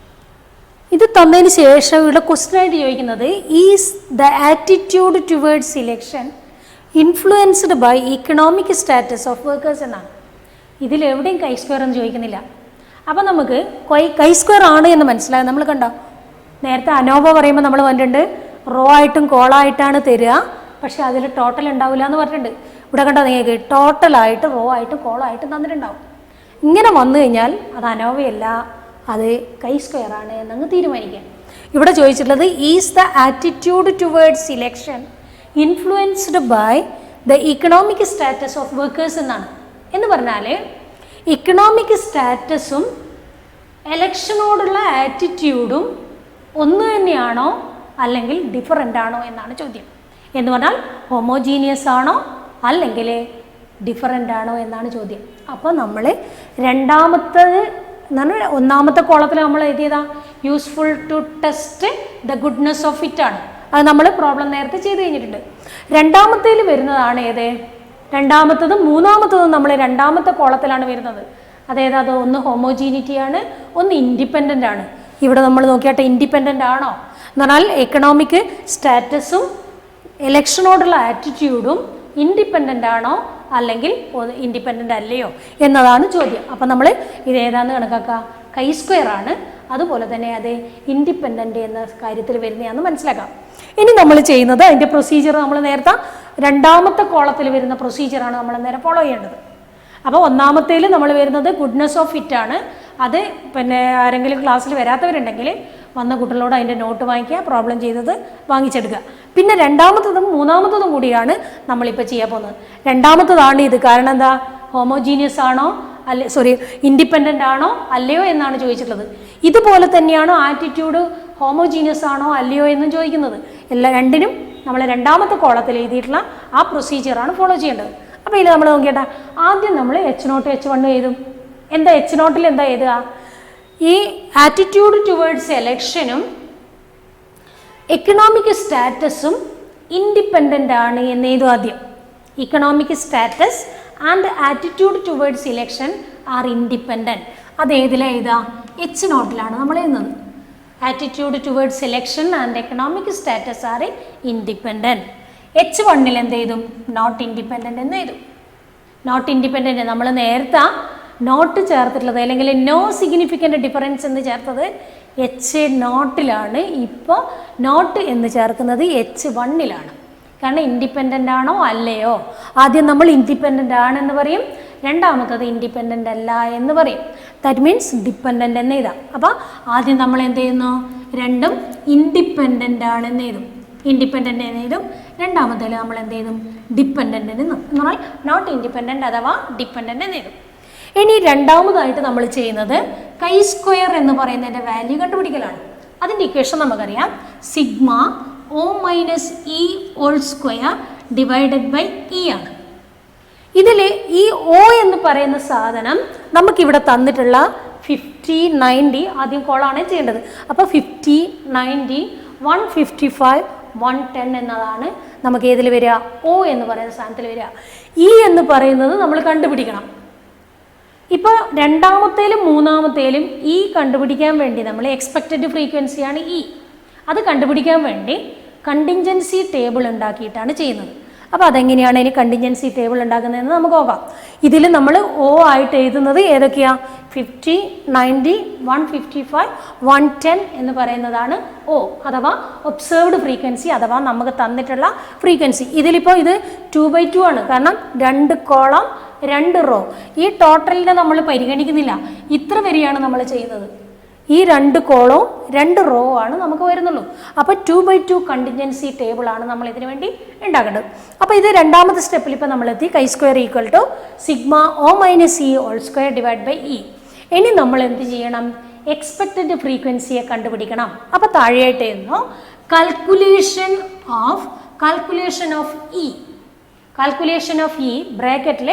ഇത് തന്നതിന് ശേഷം ഇവിടെ ക്വസ്റ്റ്യൻ ആയിട്ട് ചോദിക്കുന്നത്, is the attitude towards election influenced by economic status of workers എന്നാണ്. ഇതിലെവിടെയും കൈ സ്ക്വയർ എന്ന് ചോദിക്കുന്നില്ല. അപ്പം നമുക്ക് കൈ സ്ക്വയർ ആണ് എന്ന് മനസ്സിലാകും. നമ്മൾ കണ്ടോ, നേരത്തെ അനോവ പറയുമ്പോൾ നമ്മൾ പറഞ്ഞിട്ടുണ്ട് റോ ആയിട്ടും കോളായിട്ടാണ് തരിക, പക്ഷെ അതിൽ ടോട്ടൽ ഉണ്ടാവില്ല എന്ന് പറഞ്ഞിട്ടുണ്ട്. ഇവിടെ കണ്ടോ നിങ്ങൾക്ക് ടോട്ടലായിട്ട് റോ ആയിട്ടും കോളായിട്ടും തന്നിട്ടുണ്ടാവും. ഇങ്ങനെ വന്നു കഴിഞ്ഞാൽ അത് അനോവയല്ല, അത് കൈ സ്ക്വയർ ആണ് എന്നങ്ങ് തീരുമാനിക്കാം. ഇവിടെ ചോദിച്ചിട്ടുള്ളത് is the attitude towards election influenced by the economic status of workers എന്നാണ്. എന്ന് പറഞ്ഞാൽ ഇക്കണോമിക് സ്റ്റാറ്റസും എലക്ഷനോടുള്ള ആറ്റിറ്റ്യൂഡും ഒന്ന് തന്നെയാണോ അല്ലെങ്കിൽ ഡിഫറൻ്റ് ആണോ എന്നാണ് ചോദ്യം. എന്ന് പറഞ്ഞാൽ ഹോമോജീനിയസ് ആണോ അല്ലെങ്കിൽ ഡിഫറൻ്റ് ആണോ എന്നാണ് ചോദ്യം. അപ്പോൾ നമ്മൾ രണ്ടാമത്തത് എന്നാണ്, ഒന്നാമത്തെ കോളത്തിൽ നമ്മൾ എഴുതിയതാ useful to test the goodness of it ആണ്. അത് നമ്മൾ പ്രോബ്ലം നേരത്തെ ചെയ്ത് കഴിഞ്ഞിട്ടുണ്ട്. രണ്ടാമത്തേൽ വരുന്നതാണ് ഏത്, രണ്ടാമത്തതും മൂന്നാമത്തതും നമ്മൾ രണ്ടാമത്തെ കോളത്തിലാണ് വരുന്നത്. അതായത് അത് ഒന്ന് ഹോമോജീനിറ്റിയാണ്, ഒന്ന് ഇൻഡിപെൻഡൻ്റ് ആണ്. ഇവിടെ നമ്മൾ നോക്കിയാട്ടെ ഇൻഡിപെൻഡൻ്റ് ആണോ എന്ന് പറഞ്ഞാൽ എക്കണോമിക് സ്റ്റാറ്റസും എലക്ഷനോടുള്ള ആറ്റിറ്റ്യൂഡും ഇൻഡിപെൻഡൻ്റ് ആണോ അല്ലെങ്കിൽ ഇൻഡിപെൻഡൻ്റ് അല്ലയോ എന്നതാണ് ചോദ്യം. അപ്പം നമ്മൾ ഇത് ഏതാണെന്ന് കണക്കാക്കുക, കൈ സ്ക്വയർ ആണ്. അതുപോലെ തന്നെ അത് ഇൻഡിപെൻഡൻ്റ് എന്ന കാര്യത്തിൽ വരുന്നതാണെന്ന് മനസ്സിലാക്കാം. ഇനി നമ്മൾ ചെയ്യുന്നത് അതിൻ്റെ പ്രൊസീജിയർ നമ്മൾ നേരത്തെ രണ്ടാമത്തെ കോളത്തിൽ വരുന്ന പ്രൊസീജിയറാണ് നമ്മൾ നേരെ ഫോളോ ചെയ്യേണ്ടത്. അപ്പോൾ ഒന്നാമത്തേൽ നമ്മൾ വരുന്നത് ഗുഡ്നെസ് ഓഫ് ഫിറ്റ് ആണ്. അത് പിന്നെ ആരെങ്കിലും ക്ലാസ്സിൽ വരാത്തവരുണ്ടെങ്കിൽ വന്ന കുട്ടികളോട് അതിൻ്റെ നോട്ട് വാങ്ങിക്കുക, പ്രോബ്ലം ചെയ്തത് വാങ്ങിച്ചെടുക്കുക. പിന്നെ രണ്ടാമത്തതും മൂന്നാമത്തതും കൂടിയാണ് നമ്മളിപ്പോൾ ചെയ്യാൻ പോകുന്നത്. രണ്ടാമത്തതാണ് ഇത്. കാരണം എന്താ, ഹോമോജീനിയസ് ആണോ ഇൻഡിപെൻഡൻ്റ് ആണോ അല്ലയോ എന്നാണ് ചോദിച്ചിട്ടുള്ളത്. ഇതുപോലെ തന്നെയാണ് ആറ്റിറ്റ്യൂഡ് ഹോമോജീനിയസ് ആണോ അല്ലയോ എന്നും ചോദിക്കുന്നത്. രണ്ടിനും നമ്മൾ രണ്ടാമത്തെ കോളത്തിൽ എഴുതിയിട്ടുള്ള ആ പ്രൊസീജിയറാണ് ഫോളോ ചെയ്യേണ്ടത്. അപ്പോൾ ഇതിൽ നമ്മൾ നോക്കിയേട്ടാ, ആദ്യം നമ്മൾ H0 H1 എഴുതും. എന്താ H0 എന്താ എഴുതുക, ഈ ആറ്റിറ്റ്യൂഡ് ടുവേർഡ്സ് എലക്ഷനും എക്കണോമിക് സ്റ്റാറ്റസും ഇൻഡിപെൻഡൻ്റ് ആണ് എന്ന് എഴുതും ആദ്യം. Economic status and attitude towards election R independent. അത് ഏതിലാണ് എഴുതുക? എച്ച് നോട്ടിലാണ് നമ്മൾ എഴുതുന്നത്. Attitude towards selection and economic status R independent. H1 എന്ത് ചെയ്തും? നോട്ട് ഇൻഡിപെൻഡൻറ്റ് എന്ന് എഴുതും. നോട്ട് ഇൻഡിപെൻഡൻറ്റ് നമ്മൾ നേരത്തെ നോട്ട് ചേർത്തിട്ടുള്ളത് അല്ലെങ്കിൽ നോ സിഗ്നിഫിക്കൻ്റ് ഡിഫറൻസ് എന്ന് ചേർത്തത് H0 ഇപ്പോൾ നോട്ട് എന്ന് ചേർക്കുന്നത് H1 കാരണം ഇൻഡിപെൻഡൻ്റ് ആണോ അല്ലയോ? ആദ്യം നമ്മൾ ഇൻഡിപെൻഡൻ്റ് ആണെന്ന് പറയും, രണ്ടാമത്തത് ഇൻഡിപെൻഡൻ്റ് അല്ല എന്ന് പറയും. ദാറ്റ് മീൻസ് ഡിപ്പെൻഡൻ്റ് എന്ന് എഴുതാം. അപ്പോൾ ആദ്യം നമ്മൾ എന്ത് ചെയ്യുന്നു? രണ്ടും ഇൻഡിപെൻഡൻ്റ് ആണെന്ന് എഴുതും, ഇൻഡിപെൻഡൻ്റ് എന്ന് എഴുതും. രണ്ടാമത്തേൽ നമ്മൾ എന്ത് ചെയ്തും? ഡിപ്പെൻഡൻ്റ് എന്ന് പറഞ്ഞാൽ നോട്ട് ഇൻഡിപെൻഡൻ്റ് അഥവാ ഡിപ്പെൻഡൻ്റ് എന്ന് എഴുതും. ഇനി രണ്ടാമതായിട്ട് നമ്മൾ ചെയ്യുന്നത് കൈ സ്ക്വയർ എന്ന് പറയുന്നതിൻ്റെ വാല്യൂ കണ്ടുപിടിക്കലാണ്. അതിൻ്റെ ഇക്വേഷൻ നമുക്കറിയാം, sigma O minus E whole square divided by E ആണ്. ഇതിൽ ഈ O എന്ന് പറയുന്ന സാധനം നമുക്കിവിടെ തന്നിട്ടുള്ള 50, 90 ആദ്യം കോളാണ് ചെയ്യേണ്ടത്. അപ്പോൾ 50, 90, 155, 110 എന്നതാണ് നമുക്ക് ഏതിൽ വരിക? O എന്ന് പറയുന്ന സാധനത്തിൽ വരിക. ഇ എന്ന് പറയുന്നത് നമ്മൾ കണ്ടുപിടിക്കണം. ഇപ്പോൾ രണ്ടാമത്തേലും മൂന്നാമത്തേലും ഇ കണ്ടുപിടിക്കാൻ വേണ്ടി നമ്മൾ എക്സ്പെക്റ്റഡ് ഫ്രീക്വൻസിയാണ് ഇ. അത് കണ്ടുപിടിക്കാൻ വേണ്ടി കണ്ടിൻജൻസി ടേബിൾ ഉണ്ടാക്കിയിട്ടാണ് ചെയ്യുന്നത്. അപ്പോൾ അതെങ്ങനെയാണ് ഇനി കണ്ടിൻജൻസി ടേബിൾ ഉണ്ടാക്കുന്നതെന്ന് നമുക്ക് നോക്കാം. ഇതിൽ നമ്മൾ O ആയിട്ട് എഴുതുന്നത് ഏതൊക്കെയാണ്? 50, 90, 155, 110 എന്ന് പറയുന്നതാണ് O അഥവാ ഒബ്സേർവ്ഡ് ഫ്രീക്വൻസി അഥവാ നമുക്ക് തന്നിട്ടുള്ള ഫ്രീക്വൻസി. ഇതിലിപ്പോൾ ഇത് 2/2 ആണ്, കാരണം 2 കോളം 2 റോ. ഈ ടോട്ടലിനെ നമ്മൾ പരിഗണിക്കുന്നില്ല, ഇത്ര വരെയാണ് നമ്മൾ ചെയ്യുന്നത്. ഈ 2 കോളവും 2 റോ ആണ് നമുക്ക് വരുന്നുള്ളൂ. അപ്പോൾ 2/2 കണ്ടിൻജൻസി ടേബിൾ ആണ് നമ്മൾ ഇതിനു വേണ്ടി ഉണ്ടാക്കേണ്ടത്. അപ്പോൾ ഇത് രണ്ടാമത്തെ സ്റ്റെപ്പിൽ ഇപ്പോൾ നമ്മൾ എത്തി. Chi square equal to sigma O minus E whole square divide by E. ഇനി നമ്മൾ എന്ത് ചെയ്യണം? എക്സ്പെക്റ്റഡ് ഫ്രീക്വൻസിയെ കണ്ടുപിടിക്കണം. അപ്പോൾ താഴെയായിട്ട് എഴുതുന്നു കാൽക്കുലേഷൻ ഓഫ് ഇ ബ്രാക്കറ്റിൽ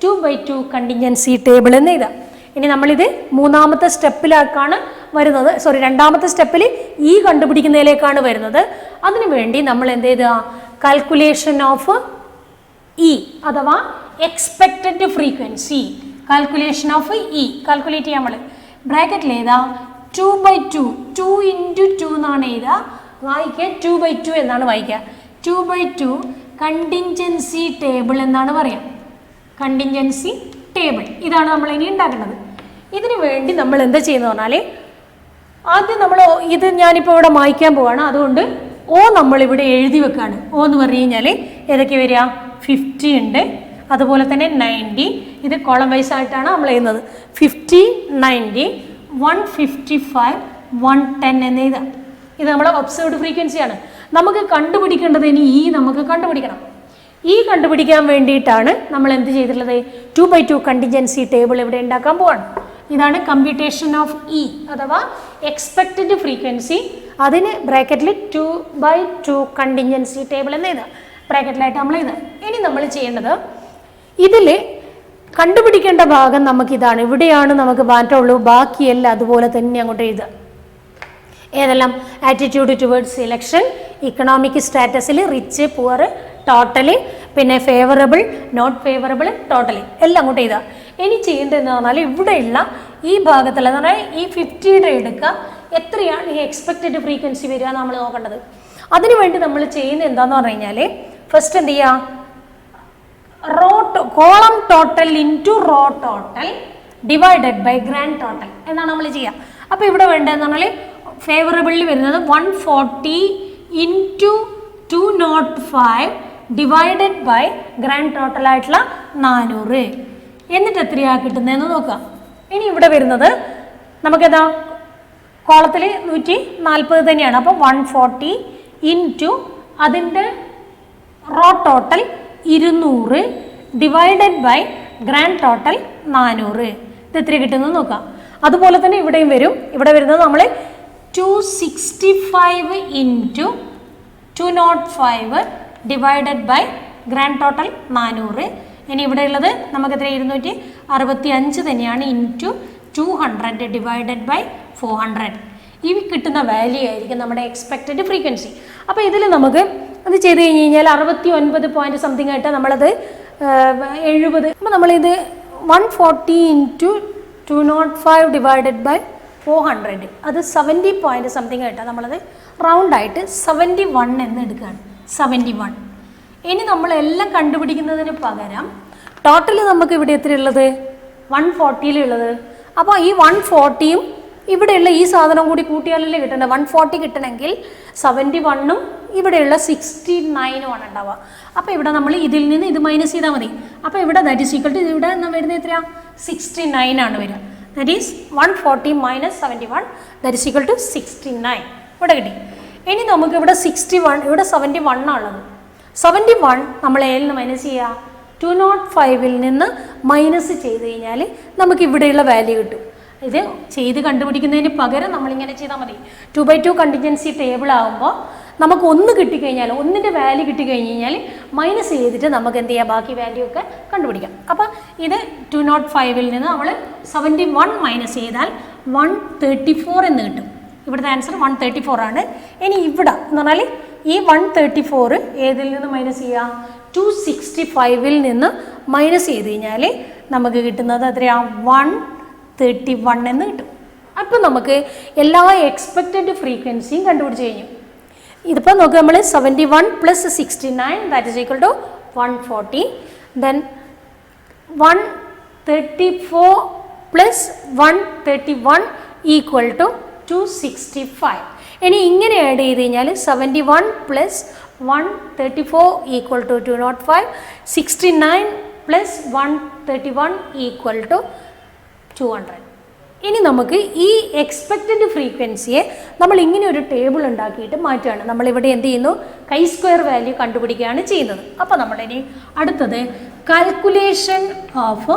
2/2 കണ്ടിൻജൻസി ടേബിൾ എന്ന് എഴുതാം. ഇനി നമ്മളിത് മൂന്നാമത്തെ സ്റ്റെപ്പിലേക്കാണ് വരുന്നത്, രണ്ടാമത്തെ സ്റ്റെപ്പിൽ ഇ കണ്ടുപിടിക്കുന്നതിലേക്കാണ് വരുന്നത്. അതിനു വേണ്ടി നമ്മൾ എന്ത് ചെയ്തുക? കാൽക്കുലേഷൻ ഓഫ് ഇ അഥവാ expected frequency. Calculation of E calculate ചെയ്യാം നമ്മൾ. ബ്രാക്കറ്റിൽ എഴുതാ 2/2, 2 × 2 എന്നാണ് എഴുതുക. വായിക്കുക 2/2 എന്നാണ് വായിക്കുക. 2/2 കണ്ടിൻജൻസി ടേബിൾ എന്നാണ് പറയുക. കണ്ടിൻജൻസി ടേബിൾ ഇതാണ് നമ്മൾ ഇനി ഉണ്ടാക്കുന്നത്. ഇതിനു വേണ്ടി നമ്മൾ എന്താ ചെയ്യുന്നത് പറഞ്ഞാൽ ആദ്യം നമ്മൾ ഇത് ഞാനിപ്പോൾ ഇവിടെ മായ്ക്കാൻ പോവാണ്, അതുകൊണ്ട് O നമ്മളിവിടെ എഴുതി വെക്കുകയാണ്. O എന്ന് പറഞ്ഞു കഴിഞ്ഞാൽ ഏതൊക്കെ വരിക? 50 ഉണ്ട്, അതുപോലെ തന്നെ 90. ഇത് കോളം വൈസ് ആയിട്ടാണ് നമ്മൾ ചെയ്യുന്നത്. 50, 90, 155, 110 എന്ന് എഴുതാം. ഇത് നമ്മുടെ ഒബ്സർവ്ഡ് ഫ്രീക്വൻസിയാണ്. നമുക്ക് കണ്ടുപിടിക്കേണ്ടത് ഇനി ഇ നമുക്ക് കണ്ടുപിടിക്കണം. ഈ കണ്ടുപിടിക്കാൻ വേണ്ടിയിട്ടാണ് നമ്മൾ എന്ത് ചെയ്തിട്ടുള്ളത്? 2/2 കണ്ടിൻജൻസി ടേബിൾ ഇവിടെ ഉണ്ടാക്കാൻ പോവാണ്. ഇതാണ് കമ്പ്യൂട്ടേഷൻ ഓഫ് ഇ അഥവാ എക്സ്പെക്റ്റഡ് ഫ്രീക്വൻസി. അതിന് ബ്രാക്കറ്റിൽ 2/2 കണ്ടിൻജൻസി ടേബിൾ എന്ന് എഴുതാം. ബ്രാക്കറ്റിലായിട്ട് നമ്മൾ എഴുതാം. ഇനി നമ്മൾ ചെയ്യേണ്ടത് ഇതിൽ കണ്ടുപിടിക്കേണ്ട ഭാഗം നമുക്കിതാണ്. ഇവിടെയാണ് നമുക്ക് മാറ്റമുള്ളൂ, ബാക്കിയെല്ലാം അതുപോലെ തന്നെ അങ്ങോട്ട് എഴുതുക. ഏതെല്ലാം? ആറ്റിറ്റ്യൂഡ് ടുവേർഡ്സ് സെലക്ഷൻ, ഇക്കണോമിക് സ്റ്റാറ്റസിൽ റിച്ച്, പുവർ, ടോട്ടലി, പിന്നെ ഫേവറബിൾ, നോട്ട് ഫേവറബിൾ, ടോട്ടലി എല്ലാം അങ്ങോട്ട് എഴുതുക. ഇനി ചെയ്യേണ്ടതെന്ന് പറഞ്ഞാൽ ഇവിടെയുള്ള ഈ ഭാഗത്തുള്ള എന്ന് പറഞ്ഞാൽ ഈ 50യുടെ എടുക്കുക, എത്രയാണ് ഈ എക്സ്പെക്റ്റഡ് ഫ്രീക്വൻസി വരിക നമ്മൾ നോക്കേണ്ടത്. അതിനുവേണ്ടി നമ്മൾ ചെയ്യുന്നത് എന്താണെന്ന് പറഞ്ഞു കഴിഞ്ഞാൽ ഫസ്റ്റ് എന്ത് ചെയ്യുക? Column total into row total divided by grand total എന്നാണ് നമ്മൾ ചെയ്യുക. അപ്പോൾ ഇവിടെ വേണ്ടതെന്ന് പറഞ്ഞാൽ ഫേവറബിളിൽ വരുന്നത് 140 into 205 divided by grand total ആയിട്ടുള്ള 400. എന്നിട്ട് എത്രയാണ് കിട്ടുന്നതെന്ന് നോക്കാം. ഇനി ഇവിടെ വരുന്നത് നമുക്കെന്താ? കോളത്തിൽ 140 തന്നെയാണ്. അപ്പോൾ 140 ഇൻറ്റു അതിൻ്റെ row total 200 divided by grand total 400. ഇത് എത്ര കിട്ടുന്നത് നോക്കാം. അതുപോലെ തന്നെ ഇവിടെയും വരും. ഇവിടെ വരുന്നത് നമ്മൾ 265 into 205 divided by grand total 400. ഇനി ഇവിടെ ഉള്ളത് നമുക്ക് എത്ര? 265 തന്നെയാണ് ഇൻറ്റു 200 ഡിവൈഡഡ് ബൈ 400. ഈ കിട്ടുന്ന വാല്യൂ ആയിരിക്കും നമ്മുടെ എക്സ്പെക്റ്റഡ് ഫ്രീക്വൻസി. അപ്പോൾ ഇതിൽ നമുക്ക് അത് ചെയ്ത് കഴിഞ്ഞ് കഴിഞ്ഞാൽ 69 പോയിൻറ്റ് സംതിങ് ആയിട്ട് നമ്മളത് 70. അപ്പോൾ നമ്മളിത് 140 ഇൻറ്റു 205 ഡിവൈഡഡ് ബൈ 400 അത് 70 പോയിൻറ്റ് സംതിങ് ആയിട്ടാണ് നമ്മളത് റൗണ്ടായിട്ട് 71 എന്ന് എടുക്കുകയാണ്. 71. ഇനി നമ്മളെല്ലാം കണ്ടുപിടിക്കുന്നതിന് പകരം ടോട്ടൽ നമുക്ക് ഇവിടെ എത്രയുള്ളത് 140 അപ്പോൾ ഈ 140യും ഇവിടെയുള്ള ഈ സാധനം കൂടി കൂട്ടിയാലല്ലേ കിട്ടേണ്ടത്. 140 കിട്ടണമെങ്കിൽ 71ഉം ഇവിടെയുള്ള 69ഉമാണ് ഉണ്ടാവുക. അപ്പോൾ ഇവിടെ നമ്മൾ ഇതിൽ നിന്ന് ഇത് മൈനസ് ചെയ്താൽ മതി. അപ്പോൾ ഇവിടെ ദാറ്റ് ഈസ് ഈക്വൽ ടു ഇവിടെ വരുന്നത് എത്രയാണ് 69 ആണ് വരിക. That is 140 minus 71 that is equal to 69 ഇവിടെ കിട്ടി. ഇനി നമുക്ക് ഇവിടെ 61 ഇവിടെ 71 ആണുള്ളത്. 71 നമ്മൾ എയിൽ നിന്ന് മൈനസ് ചെയ്യുക 205ൽ നിന്ന് മൈനസ് ചെയ്ത് കഴിഞ്ഞാൽ നമുക്ക് ഇവിടെയുള്ള വാല്യൂ കിട്ടും. ഇത് ചെയ്ത് കണ്ടുപിടിക്കുന്നതിന് പകരം നമ്മളിങ്ങനെ ചെയ്താൽ മതി. 2/2 കണ്ടിൻജൻസി ടേബിൾ ആകുമ്പോൾ നമുക്ക് ഒന്ന് കിട്ടിക്കഴിഞ്ഞാൽ ഒന്നിൻ്റെ വാല്യൂ കിട്ടിക്കഴിഞ്ഞ് കഴിഞ്ഞാൽ മൈനസ് ചെയ്തിട്ട് നമുക്ക് എന്ത് ചെയ്യാം ബാക്കി വാല്യൂ ഒക്കെ കണ്ടുപിടിക്കാം. അപ്പോൾ ഇത് 205ൽ നിന്ന് നമ്മൾ 71 മൈനസ് ചെയ്താൽ 134 എന്ന് കിട്ടും. ഇവിടുത്തെ ആൻസർ 134 ആണ്. ഇനി ഇവിടെ എന്ന് പറഞ്ഞാൽ ഈ 134 ഏതിൽ നിന്ന് മൈനസ് ചെയ്യുക 265ൽ നിന്ന് മൈനസ് ചെയ്ത് കഴിഞ്ഞാൽ നമുക്ക് കിട്ടുന്നത് എത്രയാണ് 131 എന്ന് കിട്ടും. അപ്പോൾ നമുക്ക് എല്ലാ എക്സ്പെക്റ്റഡ് ഫ്രീക്വൻസിയും കണ്ടുപിടിച്ച് കഴിഞ്ഞു. ഇതിപ്പോൾ നോക്കുക നമ്മൾ 71 plus 69 that is equal to 140 then 134 plus 131 equal to 265. ഇനി ഇങ്ങനെ ആഡ് ചെയ്ത് കഴിഞ്ഞാൽ 71 plus 134 equal to 205 69 plus 131 equal to 200. ഇനി നമുക്ക് ഈ എക്സ്പെക്റ്റഡ് ഫ്രീക്വൻസിയെ നമ്മൾ ഇങ്ങനെ ഒരു ടേബിൾ ഉണ്ടാക്കിയിട്ട് മാറ്റുകയാണ്. നമ്മളിവിടെ എന്ത് ചെയ്യുന്നു കൈ സ്ക്വയർ വാല്യൂ കണ്ടുപിടിക്കുകയാണ് ചെയ്യുന്നത്. അപ്പോൾ നമ്മളിനി അടുത്തത് കാൽക്കുലേഷൻ ഓഫ്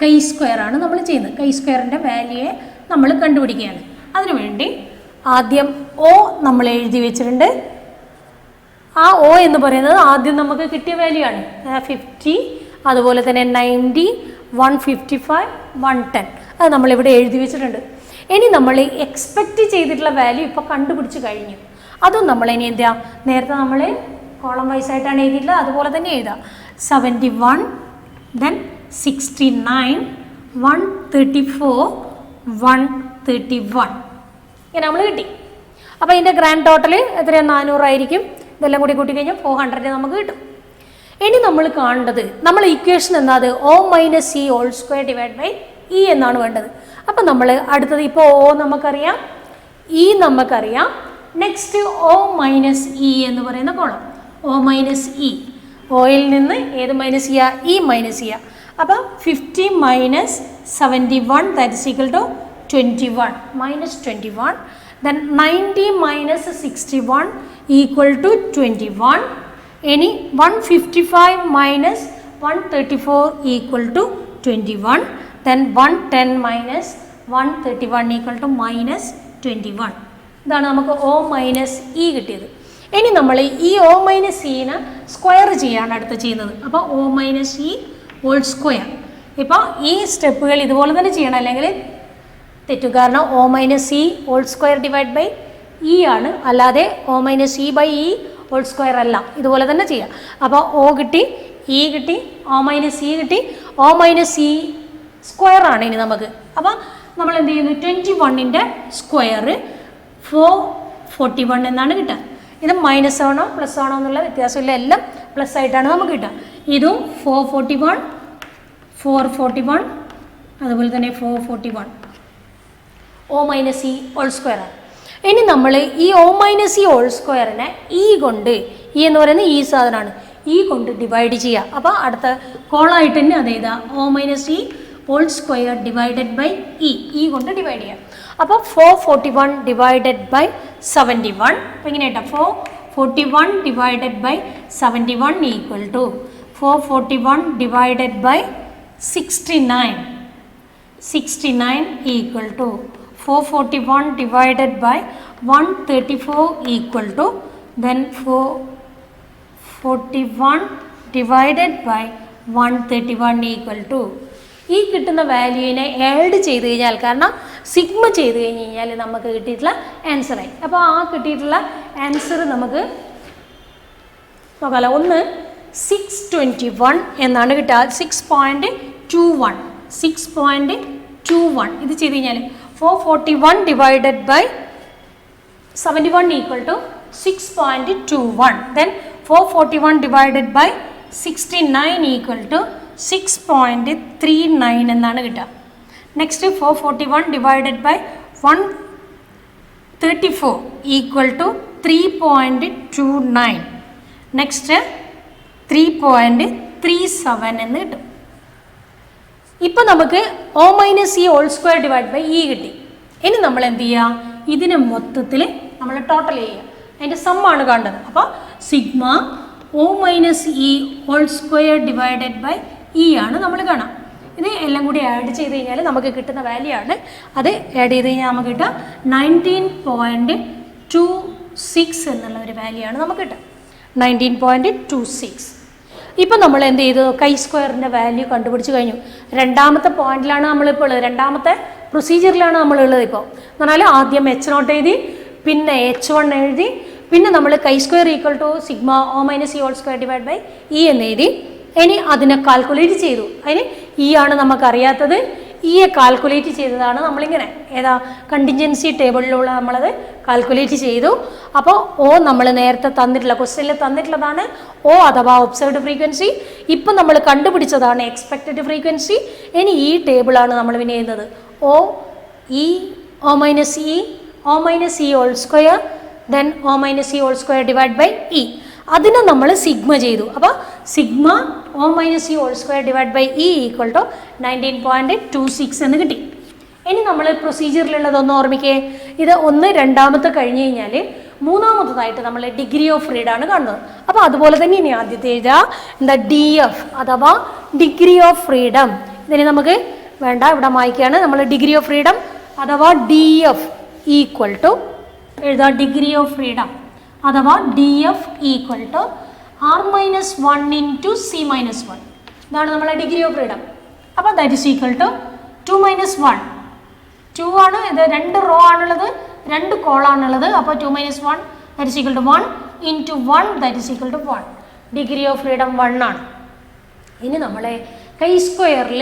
കൈ സ്ക്വയർ ആണ് നമ്മൾ ചെയ്യുന്നത്. കൈ സ്ക്വയറിൻ്റെ വാല്യൂയെ നമ്മൾ കണ്ടുപിടിക്കുകയാണ്. അതിനുവേണ്ടി ആദ്യം ഒ നമ്മൾ എഴുതി വെച്ചിട്ടുണ്ട്. ആ ഒ എന്ന് പറയുന്നത് ആദ്യം നമുക്ക് കിട്ടിയ വാല്യൂ ആണ് 50, അതുപോലെ തന്നെ 90, 155, 110 അത് നമ്മളിവിടെ എഴുതി വെച്ചിട്ടുണ്ട്. ഇനി നമ്മൾ എക്സ്പെക്റ്റ് ചെയ്തിട്ടുള്ള വാല്യൂ ഇപ്പോൾ കണ്ടുപിടിച്ച് കഴിഞ്ഞു. അതും നമ്മൾ ഇനി എന്താ നേരത്തെ നമ്മൾ കോളം വൈസ് ആയിട്ടാണ് എഴുതിയിട്ടുള്ളത് അതുപോലെ തന്നെ എഴുതാം. 71 ദെൻ 69 134 131 ഇങ്ങനെ നമ്മൾ കിട്ടി. അപ്പോൾ ഇതിൻ്റെ ഗ്രാൻഡ് ടോട്ടൽ എത്രയാണ് 400 ആയിരിക്കും. ഇതെല്ലാം കൂടി കൂട്ടിക്കഴിഞ്ഞാൽ 400 നമുക്ക് കിട്ടും. ഇനി നമ്മൾ കാണേണ്ടത് നമ്മൾ ഇക്വേഷൻ എന്നാത് O minus E whole square divide by E എന്നാണ് വേണ്ടത്. അപ്പം നമ്മൾ അടുത്തത് ഇപ്പോൾ O നമുക്കറിയാം, ഇ നമുക്കറിയാം. നെക്സ്റ്റ് O മൈനസ് ഇ എന്ന് പറയുന്ന കോളം O മൈനസ് ഇ. ഓയിൽ നിന്ന് ഏത് മൈനസ് ചെയ്യുക ഇ മൈനസ് ചെയ്യുക. അപ്പം 50 minus 71 that is equal to 21 minus 21. Then 90 minus 61 equal to 21. ഇനി 155 minus 134 equal to 21. Then 110 minus 131 equal to minus 21. ഇതാണ് നമുക്ക് O മൈനസ് ഇ കിട്ടിയത്. ഇനി നമ്മൾ ഈ O മൈനസ് ഇനെ സ്ക്വയർ ചെയ്യാണ് അടുത്ത് ചെയ്യുന്നത്. അപ്പോൾ O minus E whole square. ഇപ്പോൾ ഈ സ്റ്റെപ്പുകൾ ഇതുപോലെ തന്നെ ചെയ്യണം, അല്ലെങ്കിൽ തെറ്റും. കാരണം O minus E whole square divide by E ആണ്, അല്ലാതെ O minus E by E whole square അല്ല. ഇതുപോലെ തന്നെ ചെയ്യാം. അപ്പോൾ O കിട്ടി, ഇ കിട്ടി, O മൈനസ് ഇ കിട്ടി. O മൈനസ് ഇ സ്ക്വയർ ആണ് ഇനി നമുക്ക്. അപ്പോൾ നമ്മൾ എന്ത് ചെയ്യുന്നു 21ൻ്റെ സ്ക്വയർ 441 എന്നാണ് കിട്ടുക. ഇത് മൈനസ് ആണോ പ്ലസ് ആണോ എന്നുള്ള വ്യത്യാസമില്ല, എല്ലാം പ്ലസ് ആയിട്ടാണ് നമുക്ക് കിട്ടുക. ഇതും 441 441 അതുപോലെ തന്നെ 441 O minus E whole square ആണ്. ഇനി നമ്മൾ ഈ O മൈനസ് ഇ ഹോൾ സ്ക്വയറിനെ ഇ കൊണ്ട്, ഇ എന്ന് പറയുന്നത് ഈ സാധനമാണ്, ഇ കൊണ്ട് ഡിവൈഡ് ചെയ്യുക. അപ്പോൾ അടുത്ത കോളായിട്ട് തന്നെ അത് എഴുതാം O minus E whole square divided by E കൊണ്ട് ഡിവൈഡ് ചെയ്യാം. അപ്പോൾ 441 ഡിവൈഡഡ് ബൈ 71. അപ്പോൾ ഇങ്ങനെ കേട്ടോ 441 divided by 71 equal to 441 divided by 69 equal to 441 divided by 134 equal to then 441 divided by 131 equal to ഈ കിട്ടുന്ന വാല്യൂവിനെ ആഡ് ചെയ്ത് കഴിഞ്ഞാൽ, കാരണം സിഗ്മ ചെയ്ത് കഴിഞ്ഞ് കഴിഞ്ഞാൽ നമുക്ക് കിട്ടിയിട്ടുള്ള ആൻസറായി. അപ്പോൾ ആ കിട്ടിയിട്ടുള്ള ആൻസർ നമുക്ക് നോക്കാമല്ലോ. ഒന്ന് 621 എന്നാണ് കിട്ടുക, 6.21 ഇത് ചെയ്ത് കഴിഞ്ഞാൽ 441 divided by 71 equal to 6.21. Then 441 divided by 69 equal to 6.39 എന്നാണ് കിട്ടുക. Next 441 divided by 134 equal to 3.29. Next 3.37 എന്ന് കിട്ടും. ഇപ്പം നമുക്ക് O minus E whole square divide by E കിട്ടി. ഇനി നമ്മൾ എന്ത് ചെയ്യുക, ഇതിനെ മൊത്തത്തിൽ നമ്മൾ ടോട്ടൽ ചെയ്യുക, അതിൻ്റെ സമ്മാണ് കാണേണ്ടത്. അപ്പോൾ sigma O minus E whole square divided by E ആണ് നമ്മൾ കാണാം. ഇത് എല്ലാം കൂടി ആഡ് ചെയ്ത് കഴിഞ്ഞാൽ നമുക്ക് കിട്ടുന്ന വാല്യൂ ആണ്. അത് ആഡ് ചെയ്ത് കഴിഞ്ഞാൽ നമുക്ക് കിട്ടുക 19.26 എന്നുള്ള ഒരു വാല്യൂ ആണ് നമുക്ക് കിട്ടുക. 19.26. ഇപ്പം നമ്മൾ എന്ത് ചെയ്തു, കൈ സ്ക്വയറിൻ്റെ വാല്യൂ കണ്ടുപിടിച്ച് കഴിഞ്ഞു. രണ്ടാമത്തെ പോയിന്റിലാണ് നമ്മളിപ്പോൾ ഉള്ളത്, രണ്ടാമത്തെ പ്രൊസീജിയറിലാണ് നമ്മളുള്ളത്. ഇപ്പോൾ എന്ന് പറഞ്ഞാൽ ആദ്യം H0 എഴുതി, പിന്നെ H1 എഴുതി, പിന്നെ നമ്മൾ chi square equal to sigma O minus E whole square divide by E എന്ന് എഴുതി. ഇനി അതിനെ കാൽക്കുലേറ്റ് ചെയ്തു. അതിന് ഇ ആണ് നമുക്കറിയാത്തത്. ഇയെ കാൽക്കുലേറ്റ് ചെയ്തതാണ് നമ്മളിങ്ങനെ ഏതാ കണ്ടിൻജൻസി ടേബിളിലുള്ള നമ്മളത് കാൽക്കുലേറ്റ് ചെയ്തു. അപ്പോൾ O നമ്മൾ നേരത്തെ തന്നിട്ടുള്ള ക്വസ്റ്റ്യനിൽ തന്നിട്ടുള്ളതാണ് O അഥവാ ഒബ്സർവ്ഡ് ഫ്രീക്വൻസി. ഇപ്പം നമ്മൾ കണ്ടുപിടിച്ചതാണ് എക്സ്പെക്റ്റഡ് ഫ്രീക്വൻസി. ഇനി ഈ ടേബിളാണ് നമ്മൾ പിന്നെ ചെയ്യുന്നത് O minus E whole square then O minus E whole square divide by E. അതിനെ നമ്മൾ സിഗ്മ ചെയ്തു. അപ്പോൾ sigma O minus E whole square divide by E equal to 19.26 എന്ന് കിട്ടി. ഇനി നമ്മൾ പ്രൊസീജിയറിലുള്ളതൊന്ന് ഓർമ്മിക്കേ. ഇത് ഒന്ന് രണ്ടാമത്തെ കഴിഞ്ഞ് കഴിഞ്ഞാൽ മൂന്നാമത്തതായിട്ട് നമ്മൾ ഡിഗ്രി ഓഫ് ഫ്രീഡം ആണ് കാണുന്നത്. അപ്പോൾ അതുപോലെ തന്നെ ഇനി ആദ്യത്തെ എഴുതുക എന്താ DF അഥവാ ഡിഗ്രി ഓഫ് ഫ്രീഡം. ഇതിന് നമുക്ക് വേണ്ട, ഇവിടെ വായിക്കുകയാണ് നമ്മൾ ഡിഗ്രി ഓഫ് ഫ്രീഡം അഥവാ DF ഈക്വൽ ടു എഴുതുക ഡിഗ്രി ഓഫ് ഫ്രീഡം അഥവാ DF equal to R-1 into C-1. ഇതാണ് നമ്മളെ ഡിഗ്രി ഓഫ് ഫ്രീഡം. അപ്പോൾ ദാറ്റ് ഈസ് ഈക്വൽ ടു 2 - 1. 2 ആണ്, ഇത് 2 റോ ആണുള്ളത്, 2 കോളാണുള്ളത്. അപ്പോൾ 2 - 1 that is equal to 1 into 1 that is equal to 1. Degree of freedom 1 ആണ്. ഇനി നമ്മളെ കൈ സ്ക്വയറിൽ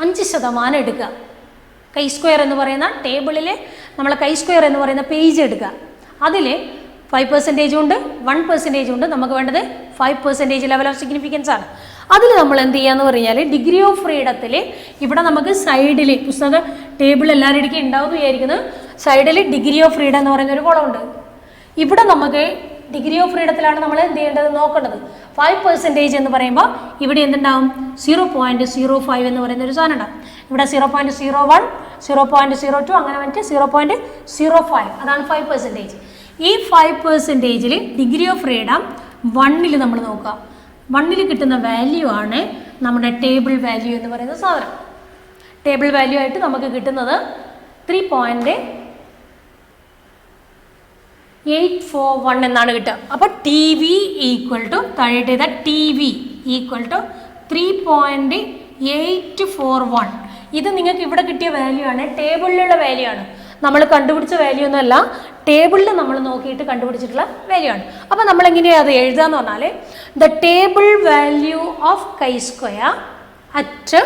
5% എടുക്കുക. കൈ സ്ക്വയർ എന്ന് പറയുന്ന ടേബിളിൽ നമ്മൾ കൈ സ്ക്വയർ എന്ന് പറയുന്ന പേജ് എടുക്കുക. അതിൽ 5% ഉണ്ട്, 1% ഉണ്ട്. നമുക്ക് വേണ്ടത് 5% ലെവൽ ഓഫ് സിഗ്നിഫിക്കൻസ് ആണ്. അതിൽ നമ്മൾ എന്ത് ചെയ്യാന്ന് പറഞ്ഞാൽ ഡിഗ്രി ഓഫ് ഫ്രീഡത്തിൽ ഇവിടെ നമുക്ക് സൈഡിൽ പുസ്തക ടേബിൾ എല്ലാവരുടെ ഇടയ്ക്ക് ഉണ്ടാവും വിചാരിക്കുന്നത്. സൈഡിൽ ഡിഗ്രി ഓഫ് ഫ്രീഡം എന്ന് പറയുന്ന ഒരു കോളം ഉണ്ട്. ഇവിടെ നമുക്ക് ഡിഗ്രി ഓഫ് ഫ്രീഡത്തിലാണ് നമ്മൾ എന്ത് ചെയ്യേണ്ടത് നോക്കേണ്ടത്. 5% എന്ന് പറയുമ്പോൾ ഇവിടെ എന്തുണ്ടാവും 0.05 എന്ന് പറയുന്ന ഒരു സാധനം ഉണ്ടാവും. ഇവിടെ 0.01, 0.02 അങ്ങനെ വന്നിട്ട് 0.05 അതാണ് 5%. ഈ 5%ൽ ഡിഗ്രി ഓഫ് ഫ്രീഡം 1ൽ നമ്മൾ നോക്കുക. 1ൽ കിട്ടുന്ന വാല്യൂ ആണ് നമ്മുടെ ടേബിൾ വാല്യൂ എന്ന് പറയുന്ന സാധനം. ടേബിൾ വാല്യൂ ആയിട്ട് നമുക്ക് കിട്ടുന്നത് 3.841 എന്നാണ് കിട്ടുക. അപ്പോൾ TV ഈക്വൽ ടു താഴെയിട്ട് ചെയ്ത TV ഈക്വൽ ടു 3.841. ഇത് നിങ്ങൾക്ക് ഇവിടെ കിട്ടിയ വാല്യൂ ആണ്, ടേബിളിലുള്ള വാല്യൂ ആണ്. നമ്മൾ കണ്ടുപിടിച്ച വാല്യൂ ഒന്നുമല്ല, ടേബിളിൽ നമ്മൾ നോക്കിയിട്ട് കണ്ടുപിടിച്ചിട്ടുള്ള വാല്യൂ ആണ്. അപ്പോൾ നമ്മൾ എങ്ങനെയാണ് അത് എഴുതാന്ന് പറഞ്ഞാൽ the table value of chi square at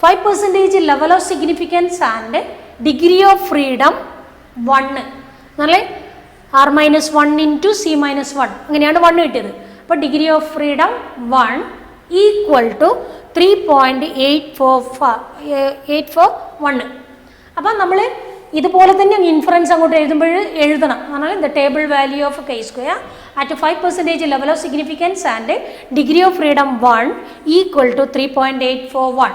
5% level of significance and degree of freedom 1 എന്നല്ലേ R-1 ഇൻറ്റു C-1 അങ്ങനെയാണ് 1 കിട്ടിയത്. അപ്പോൾ degree of freedom 1 equal to 3.841. അപ്പം നമ്മൾ ഇതുപോലെ തന്നെ ഇൻഫറൻസ് അങ്ങോട്ട് എഴുതുമ്പോൾ എഴുതണം. എന്നാൽ the table value of chi square at 5% level of significance and degree of freedom 1 equal to 3.841.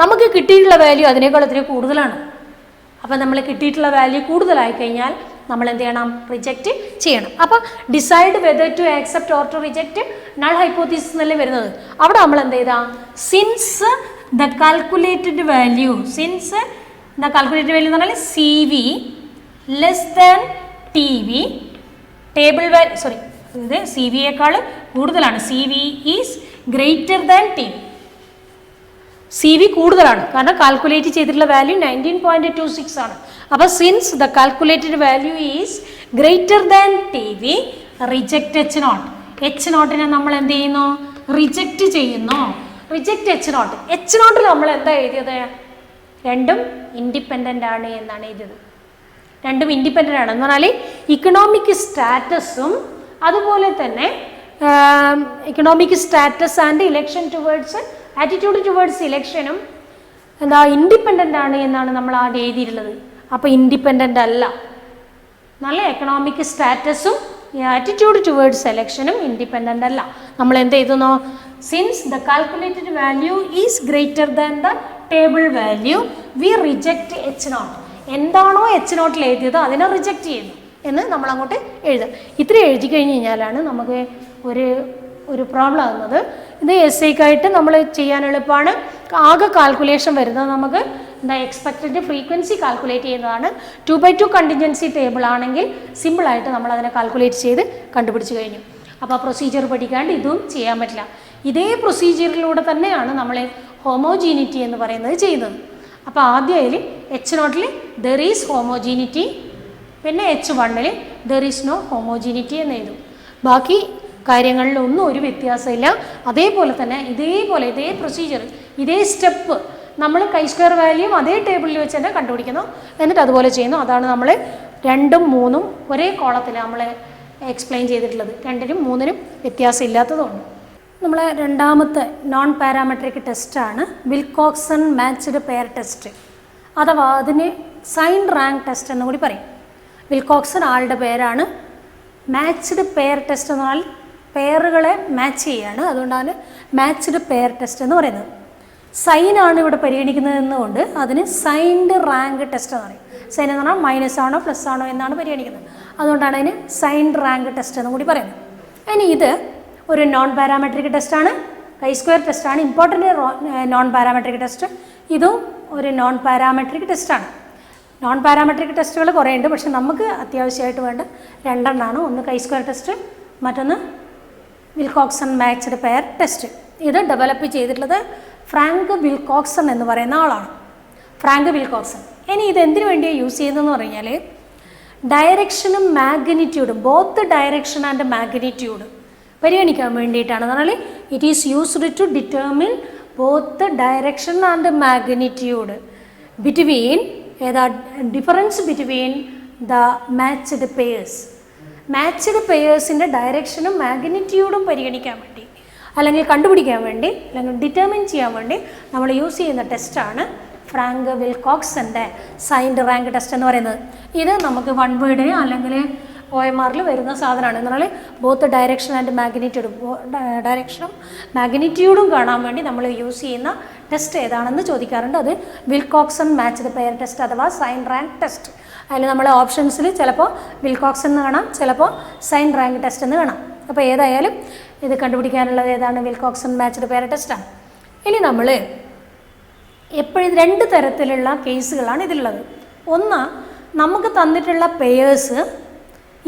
നമുക്ക് കിട്ടിയിട്ടുള്ള വാല്യൂ അതിനേക്കാൾ ഇത്തിരി കൂടുതലാണ്. അപ്പം നമ്മൾ കിട്ടിയിട്ടുള്ള വാല്യൂ കൂടുതലായി കഴിഞ്ഞാൽ നമ്മൾ എന്ത് ചെയ്യണം, റിജക്റ്റ് ചെയ്യണം. അപ്പോൾ decide whether to accept or to reject null hypothesis എന്നല്ലേ വരുന്നത്. അവിടെ നമ്മൾ എന്ത് ചെയ്താൽ സിൻസ് ദ കാൽക്കുലേറ്റഡ് വാല്യൂ എന്ന് പറഞ്ഞാൽ CV less than TV table value ഇത് CV-യേക്കാൾ കൂടുതലാണ്. CV is greater than TV. CV കൂടുതലാണ് കാരണം കാൽക്കുലേറ്റ് ചെയ്തിട്ടുള്ള വാല്യൂ 19.26 ആണ്. അപ്പോൾ since the calculated value is greater than TV reject H0. H0നെ നമ്മൾ എന്ത് ചെയ്യുന്നു, റിജക്റ്റ് ചെയ്യുന്നു. Reject H0. H0 നമ്മൾ എന്താ എഴുതിയത്? രണ്ടും ഇൻഡിപെൻഡൻ്റ് ആണ് എന്നാണ് എഴുതിയത്. രണ്ടും ഇൻഡിപെൻഡൻ്റ് ആണ് എന്ന് പറഞ്ഞാൽ ഇക്കണോമിക് സ്റ്റാറ്റസും അതുപോലെ തന്നെ economic status and election towards attitude towards ഇലക്ഷനും എന്താ ഇൻഡിപെൻഡൻ്റ് ആണ് എന്നാണ് നമ്മൾ ആദ്യം എഴുതിയിട്ടുള്ളത്. അപ്പോൾ ഇൻഡിപെൻഡൻ്റ് അല്ല. നല്ല എക്കണോമിക് സ്റ്റാറ്റസും ആറ്റിറ്റ്യൂഡ് ടുവേർഡ്സ് എലക്ഷനും ഇൻഡിപെൻഡൻ്റ് അല്ല. നമ്മൾ എന്ത് എഴുതുന്നു? Since the calculated value is greater than the table value we reject H0. എന്താണോ H0 എഴുതിയത് അതിനെ റിജക്റ്റ് ചെയ്യുന്നു എന്ന് നമ്മൾ അങ്ങോട്ട് എഴുതുക. ഇത്ര എഴുതി കഴിഞ്ഞ് കഴിഞ്ഞാലാണ് നമുക്ക് ഒരു പ്രോബ്ലം ആകുന്നത്. ഇത് എസ്ഐക്കായിട്ട് നമ്മൾ ചെയ്യാൻ എളുപ്പമാണ്. ആകെ കാൽക്കുലേഷൻ വരുന്നത് നമുക്ക് എന്താ എക്സ്പെക്റ്റഡ് ഫ്രീക്വൻസി കാൽക്കുലേറ്റ് ചെയ്യുന്നതാണ്. 2/2 കണ്ടിൻജൻസി ടേബിൾ ആണെങ്കിൽ സിമ്പിളായിട്ട് നമ്മൾ അതിനെ കാൽക്കുലേറ്റ് ചെയ്ത് കണ്ടുപിടിച്ച് കഴിഞ്ഞു. അപ്പോൾ പ്രൊസീജിയർ പഠിക്കാണ്ട് ഇതും ചെയ്യാൻ പറ്റില്ല. ഇതേ പ്രൊസീജിയറിലൂടെ തന്നെയാണ് നമ്മൾ ഹോമോജീനിറ്റി എന്ന് പറയുന്നത് ചെയ്യുന്നത്. അപ്പോൾ ആദ്യം അതിൽ H0 ദർ ഈസ് ഹോമോജീനിറ്റി, പിന്നെ H1 there is no homogeneity എന്ന് എഴുതും. ബാക്കി കാര്യങ്ങളിലൊന്നും ഒരു വ്യത്യാസമില്ല. അതേപോലെ തന്നെ ഇതേ പ്രൊസീജിയർ ഇതേ സ്റ്റെപ്പ് നമ്മൾ chi² വാല്യൂം അതേ ടേബിളിൽ വെച്ച് തന്നെ കണ്ടുപിടിക്കുന്നു. എന്നിട്ട് അതുപോലെ ചെയ്യുന്നു. അതാണ് നമ്മൾ 2ഉം 3ഉം ഒരേ കോളത്തിൽ നമ്മൾ എക്സ്പ്ലെയിൻ ചെയ്തിട്ടുള്ളത്. 2നും 3നും വ്യത്യാസം ഇല്ലാത്തതുകൊണ്ട്. നമ്മളെ രണ്ടാമത്തെ നോൺ പാരാമെട്രിക് ടെസ്റ്റാണ് വിൽകോക്സൺ മാച്ച്ഡ് പെയർ ടെസ്റ്റ്, അഥവാ അതിന് സൈൻ റാങ്ക് ടെസ്റ്റ് എന്ന് കൂടി പറയും. വിൽകോക്സൺ ആളുടെ പേരാണ്. മാച്ച്ഡ് പെയർ ടെസ്റ്റ് എന്ന് പറഞ്ഞാൽ പെയറുകളെ മാച്ച് ചെയ്യുകയാണ്. അതുകൊണ്ടാണ് മാച്ച്ഡ് പെയർ ടെസ്റ്റ് എന്ന് പറയുന്നത്. സൈനാണ് ഇവിടെ പരിഗണിക്കുന്നതെന്നുകൊണ്ട് അതിന് സൈൻഡ് റാങ്ക് ടെസ്റ്റ് എന്ന് പറയും. സൈൻ എന്ന് പറഞ്ഞാൽ മൈനസ് ആണോ പ്ലസ് ആണോ എന്നാണ് പരിഗണിക്കുന്നത്. അതുകൊണ്ടാണ് അതിന് സൈൻഡ് റാങ്ക് ടെസ്റ്റ് എന്ന് കൂടി പറയുന്നത്. ഇനി ഇത് ഒരു നോൺ പാരാമെട്രിക് ടെസ്റ്റാണ്, chi² ടെസ്റ്റാണ്. Important non parametric test. ഇതും ഒരു നോൺ പാരാമെട്രിക് ടെസ്റ്റാണ്. നോൺ പാരാമെട്രിക് ടെസ്റ്റുകൾ കുറേ ഉണ്ട്, പക്ഷെ നമുക്ക് അത്യാവശ്യമായിട്ട് വേണ്ട 2 എണ്ണമാണ്. ഒന്ന് chi² ടെസ്റ്റ്, മറ്റൊന്ന് വിൽകോക്സൺ മാച്ച്ഡ് പെയർ ടെസ്റ്റ്. ഇത് ഡെവലപ്പ് ചെയ്തിട്ടുള്ളത് ഫ്രാങ്ക് വിൽകോക്സൺ എന്ന് പറയുന്ന ആളാണ്. Frank Wilcoxon. ഇനി ഇത് എന്തിനു വേണ്ടിയാണ് യൂസ് ചെയ്യുന്നതെന്ന് പറഞ്ഞാൽ ഡയറക്ഷനും മാഗ്നിറ്റ്യൂഡും, ബോത്ത് ഡയറക്ഷൻ ആൻഡ് മാഗ്നിറ്റ്യൂഡ് പരിഗണിക്കാൻ വേണ്ടിയിട്ടാണ്. എന്ന് പറഞ്ഞാൽ it is used to determine both direction and magnitude between difference between the matched pairs. Matched പെയേഴ്സിൻ്റെ ഡയറക്ഷനും മാഗ്നിറ്റ്യൂഡും പരിഗണിക്കാൻ വേണ്ടി, അല്ലെങ്കിൽ കണ്ടുപിടിക്കാൻ വേണ്ടി, അല്ലെങ്കിൽ ഡിറ്റർമിൻ ചെയ്യാൻ വേണ്ടി നമ്മൾ യൂസ് ചെയ്യുന്ന ടെസ്റ്റാണ് ഫ്രാങ്ക് വിൽകോക്സൻ്റെ സൈൻഡ് റാങ്ക് ടെസ്റ്റ് എന്ന് പറയുന്നത്. ഇത് നമുക്ക് 1 വേർഡിന് അല്ലെങ്കിൽ OMR വരുന്ന സാധനമാണ്. എന്ന് പറഞ്ഞാൽ ബോത്ത് ഡയറക്ഷൻ ആൻഡ് മാഗ്നിറ്റ്യൂഡും, ഡയറക്ഷനും മാഗ്നിറ്റ്യൂഡും കാണാൻ വേണ്ടി നമ്മൾ യൂസ് ചെയ്യുന്ന ടെസ്റ്റ് ഏതാണെന്ന് ചോദിക്കാറുണ്ട്. അത് വിൽകോക്സൺ മാച്ച്ഡ് പെയർ ടെസ്റ്റ് അഥവാ സൈൻ റാങ്ക് ടെസ്റ്റ്. അതിൽ നമ്മൾ ഓപ്ഷൻസിൽ ചിലപ്പോൾ വിൽകോക്സൺ എന്ന് കാണാം, ചിലപ്പോൾ സൈൻ റാങ്ക് ടെസ്റ്റ് എന്ന് കാണാം. അപ്പോൾ ഏതായാലും ഇത് കണ്ടുപിടിക്കാനുള്ളത് ഏതാണ്? വിൽകോക്സൺ മാച്ച്ഡ് പെയർ ടെസ്റ്റാണ്. ഇനി നമ്മൾ എപ്പോഴും 2 തരത്തിലുള്ള കേസുകളാണ് ഇതിലുള്ളത്. ഒന്ന്, നമുക്ക് തന്നിട്ടുള്ള പെയേഴ്സ്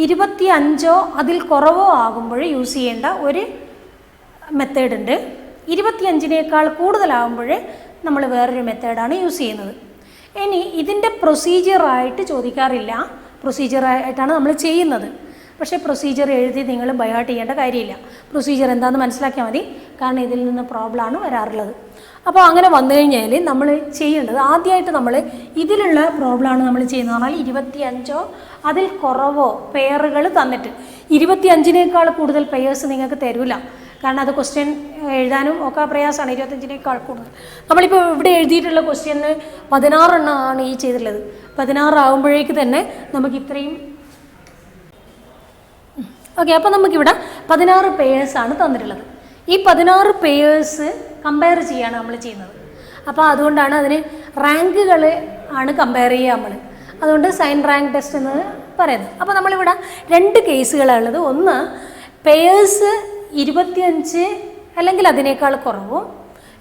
25 അതിൽ കുറവോ ആകുമ്പോൾ യൂസ് ചെയ്യേണ്ട ഒരു മെത്തേഡ് ഉണ്ട്. 25-നേക്കാൾ കൂടുതലാകുമ്പോൾ നമ്മൾ വേറൊരു മെത്തേഡാണ് യൂസ് ചെയ്യുന്നത്. ഇനി ഇതിൻ്റെ പ്രൊസീജിയറായിട്ട് ചോദിക്കാറില്ല, പ്രൊസീജിയറായിട്ടാണ് നമ്മൾ ചെയ്യുന്നത്. പക്ഷേ പ്രൊസീജിയർ എഴുതി നിങ്ങൾ ബൈഹാർട്ട് ചെയ്യേണ്ട കാര്യമില്ല. പ്രൊസീജിയർ എന്താണെന്ന് മനസ്സിലാക്കിയാൽ മതി, കാരണം ഇതിൽ നിന്ന് പ്രോബ്ലമാണ് വരാറുള്ളത്. അപ്പോൾ അങ്ങനെ വന്നു കഴിഞ്ഞാൽ നമ്മൾ ചെയ്യേണ്ടത് ആദ്യമായിട്ട് നമ്മൾ ഇതിലുള്ള പ്രോബ്ലമാണ് നമ്മൾ ചെയ്യുന്നത്. പറഞ്ഞാൽ 25 അതിൽ കുറവോ പെയറുകൾ തന്നിട്ട് 25-നേക്കാൾ കൂടുതൽ പെയേഴ്സ് നിങ്ങൾക്ക് തരില്ല. കാരണം അത് ക്വസ്റ്റ്യൻ എഴുതാനും ഒക്കെ പ്രയാസമാണ്. 25-നേക്കാൾ കൂടുതൽ നമ്മളിപ്പോൾ ഇവിടെ എഴുതിയിട്ടുള്ള ക്വസ്റ്റ്യന് 16 എണ്ണമാണ് ഈ ചെയ്തിട്ടുള്ളത്. 16 ആകുമ്പോഴേക്ക് തന്നെ നമുക്ക് ഇത്രയും ഓക്കെ. അപ്പോൾ നമുക്കിവിടെ 16 പെയേഴ്സാണ് തന്നിട്ടുള്ളത്. ഈ 16 പെയേഴ്സ് കമ്പയർ ചെയ്യുകയാണ് നമ്മൾ ചെയ്യുന്നത്. അപ്പോൾ അതുകൊണ്ടാണ് അതിന് റാങ്കുകൾ ആണ് കമ്പയർ ചെയ്യുക നമ്മൾ. അതുകൊണ്ട് സൈൻ റാങ്ക് ടെസ്റ്റ് എന്ന് പറയുന്നത്. അപ്പോൾ നമ്മളിവിടെ 2 കേസുകളാണ് ഉള്ളത്. ഒന്ന്, പെയേഴ്സ് 25 അല്ലെങ്കിൽ അതിനേക്കാൾ കുറവും.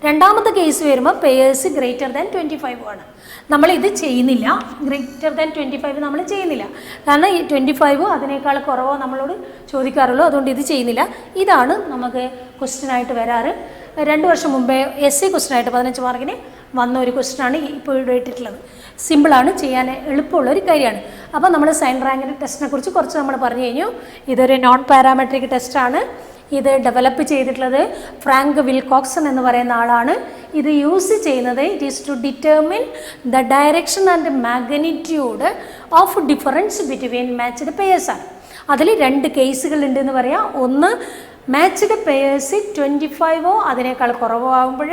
രണ്ടാമത്തെ കേസ് വരുമ്പോൾ പെയേഴ്സ് ഗ്രേറ്റർ ദാൻ 25 ആണ്. നമ്മളിത് ചെയ്യുന്നില്ല, ഗ്രേറ്റർ ദാൻ 25 നമ്മൾ ചെയ്യുന്നില്ല. കാരണം ഈ 25 അതിനേക്കാൾ കുറവോ നമ്മളോട് ചോദിക്കാറുള്ളൂ. അതുകൊണ്ട് ഇത് ചെയ്യുന്നില്ല. ഇതാണ് നമുക്ക് ക്വസ്റ്റ്യനായിട്ട് വരാറ്. 2 വർഷം മുമ്പേ SC ക്വസ്റ്റ്യനായിട്ട് 15 മാർക്കിന് വന്ന ഒരു ക്വസ്റ്റ്യനാണ് ഇപ്പോൾ ഇവിടെ ഇട്ടിട്ടുള്ളത്. സിമ്പിളാണ്, ചെയ്യാൻ എളുപ്പമുള്ളൊരു കാര്യമാണ്. അപ്പോൾ നമ്മൾ സൈൻ റാങ്കിൻ്റെ ടെസ്റ്റിനെ കുറിച്ച് കുറച്ച് നമ്മൾ പറഞ്ഞു കഴിഞ്ഞു. ഇതൊരു നോൺ പാരാമെട്രിക് ടെസ്റ്റാണ്. ഇത് ഡെവലപ്പ് ചെയ്തിട്ടുള്ളത് ഫ്രാങ്ക് വിൽകോക്സൺ എന്ന് പറയുന്ന ആളാണ്. ഇത് യൂസ് ചെയ്യുന്നത് it is to determine the direction and magnitude of difference between matched pairs ആണ്. അതിൽ 2 കേസുകൾ ഉണ്ടെന്ന് പറയാം. ഒന്ന് മാച്ച്ഡ് പെയേഴ്സ് 25 അതിനേക്കാൾ കുറവാകുമ്പോൾ,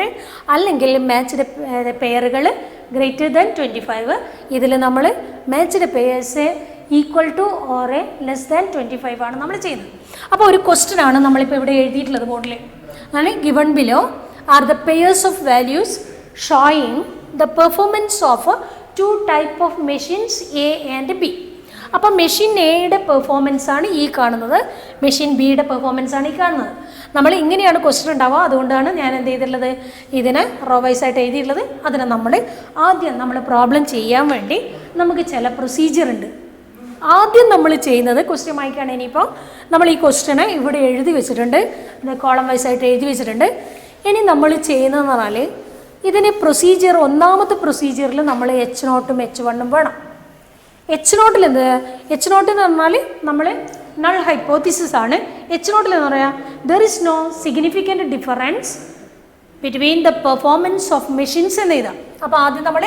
അല്ലെങ്കിൽ മാച്ച്ഡ് പെയറുകൾ ഗ്രേറ്റർ ദാൻ 25. ഇതിൽ നമ്മൾ matched pairs equal two or less than 25 ആണ് നമ്മൾ ചെയ്യുന്നത്. അപ്പോൾ ഒരു ക്വസ്റ്റ്യൻ ആണ് നമ്മളിപ്പോൾ ഇവിടെ എഴുതിയിട്ടുള്ളത് ബോർഡിൽ. ആണ് given below are the pairs of values showing the performance of 2 type of machines A and B. അപ്പം മെഷീൻ എയുടെ പെർഫോമൻസ് ആണ് ഈ കാണുന്നത്, മെഷീൻ ബിയുടെ പെർഫോമൻസ് ആണ് ഈ കാണുന്നത്. നമ്മൾ ഇങ്ങനെയാണ് ക്വസ്റ്റ്യൻ ഉണ്ടാവുക. അതുകൊണ്ടാണ് ഞാൻ എന്ത് ചെയ്തിട്ടുള്ളത്, ഇതിനെ റോവൈസായിട്ട് എഴുതിയിട്ടുള്ളത്. അതിനെ ആദ്യം നമ്മൾ പ്രോബ്ലം ചെയ്യാൻ വേണ്ടി നമുക്ക് ചില പ്രൊസീജിയർ ഉണ്ട്. ആദ്യം നമ്മൾ ചെയ്യുന്നത് ക്വസ്റ്റ്യൻ വായിക്കുകയാണ്. ഇനിയിപ്പോൾ നമ്മൾ ഈ ക്വസ്റ്റ്യനെ ഇവിടെ എഴുതി വെച്ചിട്ടുണ്ട്, കോളം വൈസായിട്ട് എഴുതി വെച്ചിട്ടുണ്ട്. ഇനി നമ്മൾ ചെയ്യുന്നതെന്ന് പറഞ്ഞാൽ ഇതിന് പ്രൊസീജിയർ, ഒന്നാമത്തെ പ്രൊസീജിയറിൽ നമ്മൾ H0 H1 വേണം. H0 എന്ത്, H0 എന്ന് പറഞ്ഞാൽ നമ്മൾ നൾ ഹൈപ്പോത്തിസിസ് ആണ്. H0 എന്ന് പറയാം there is no significant difference between the performance of machines എന്ന് എഴുതാം. അപ്പോൾ ആദ്യം നമ്മൾ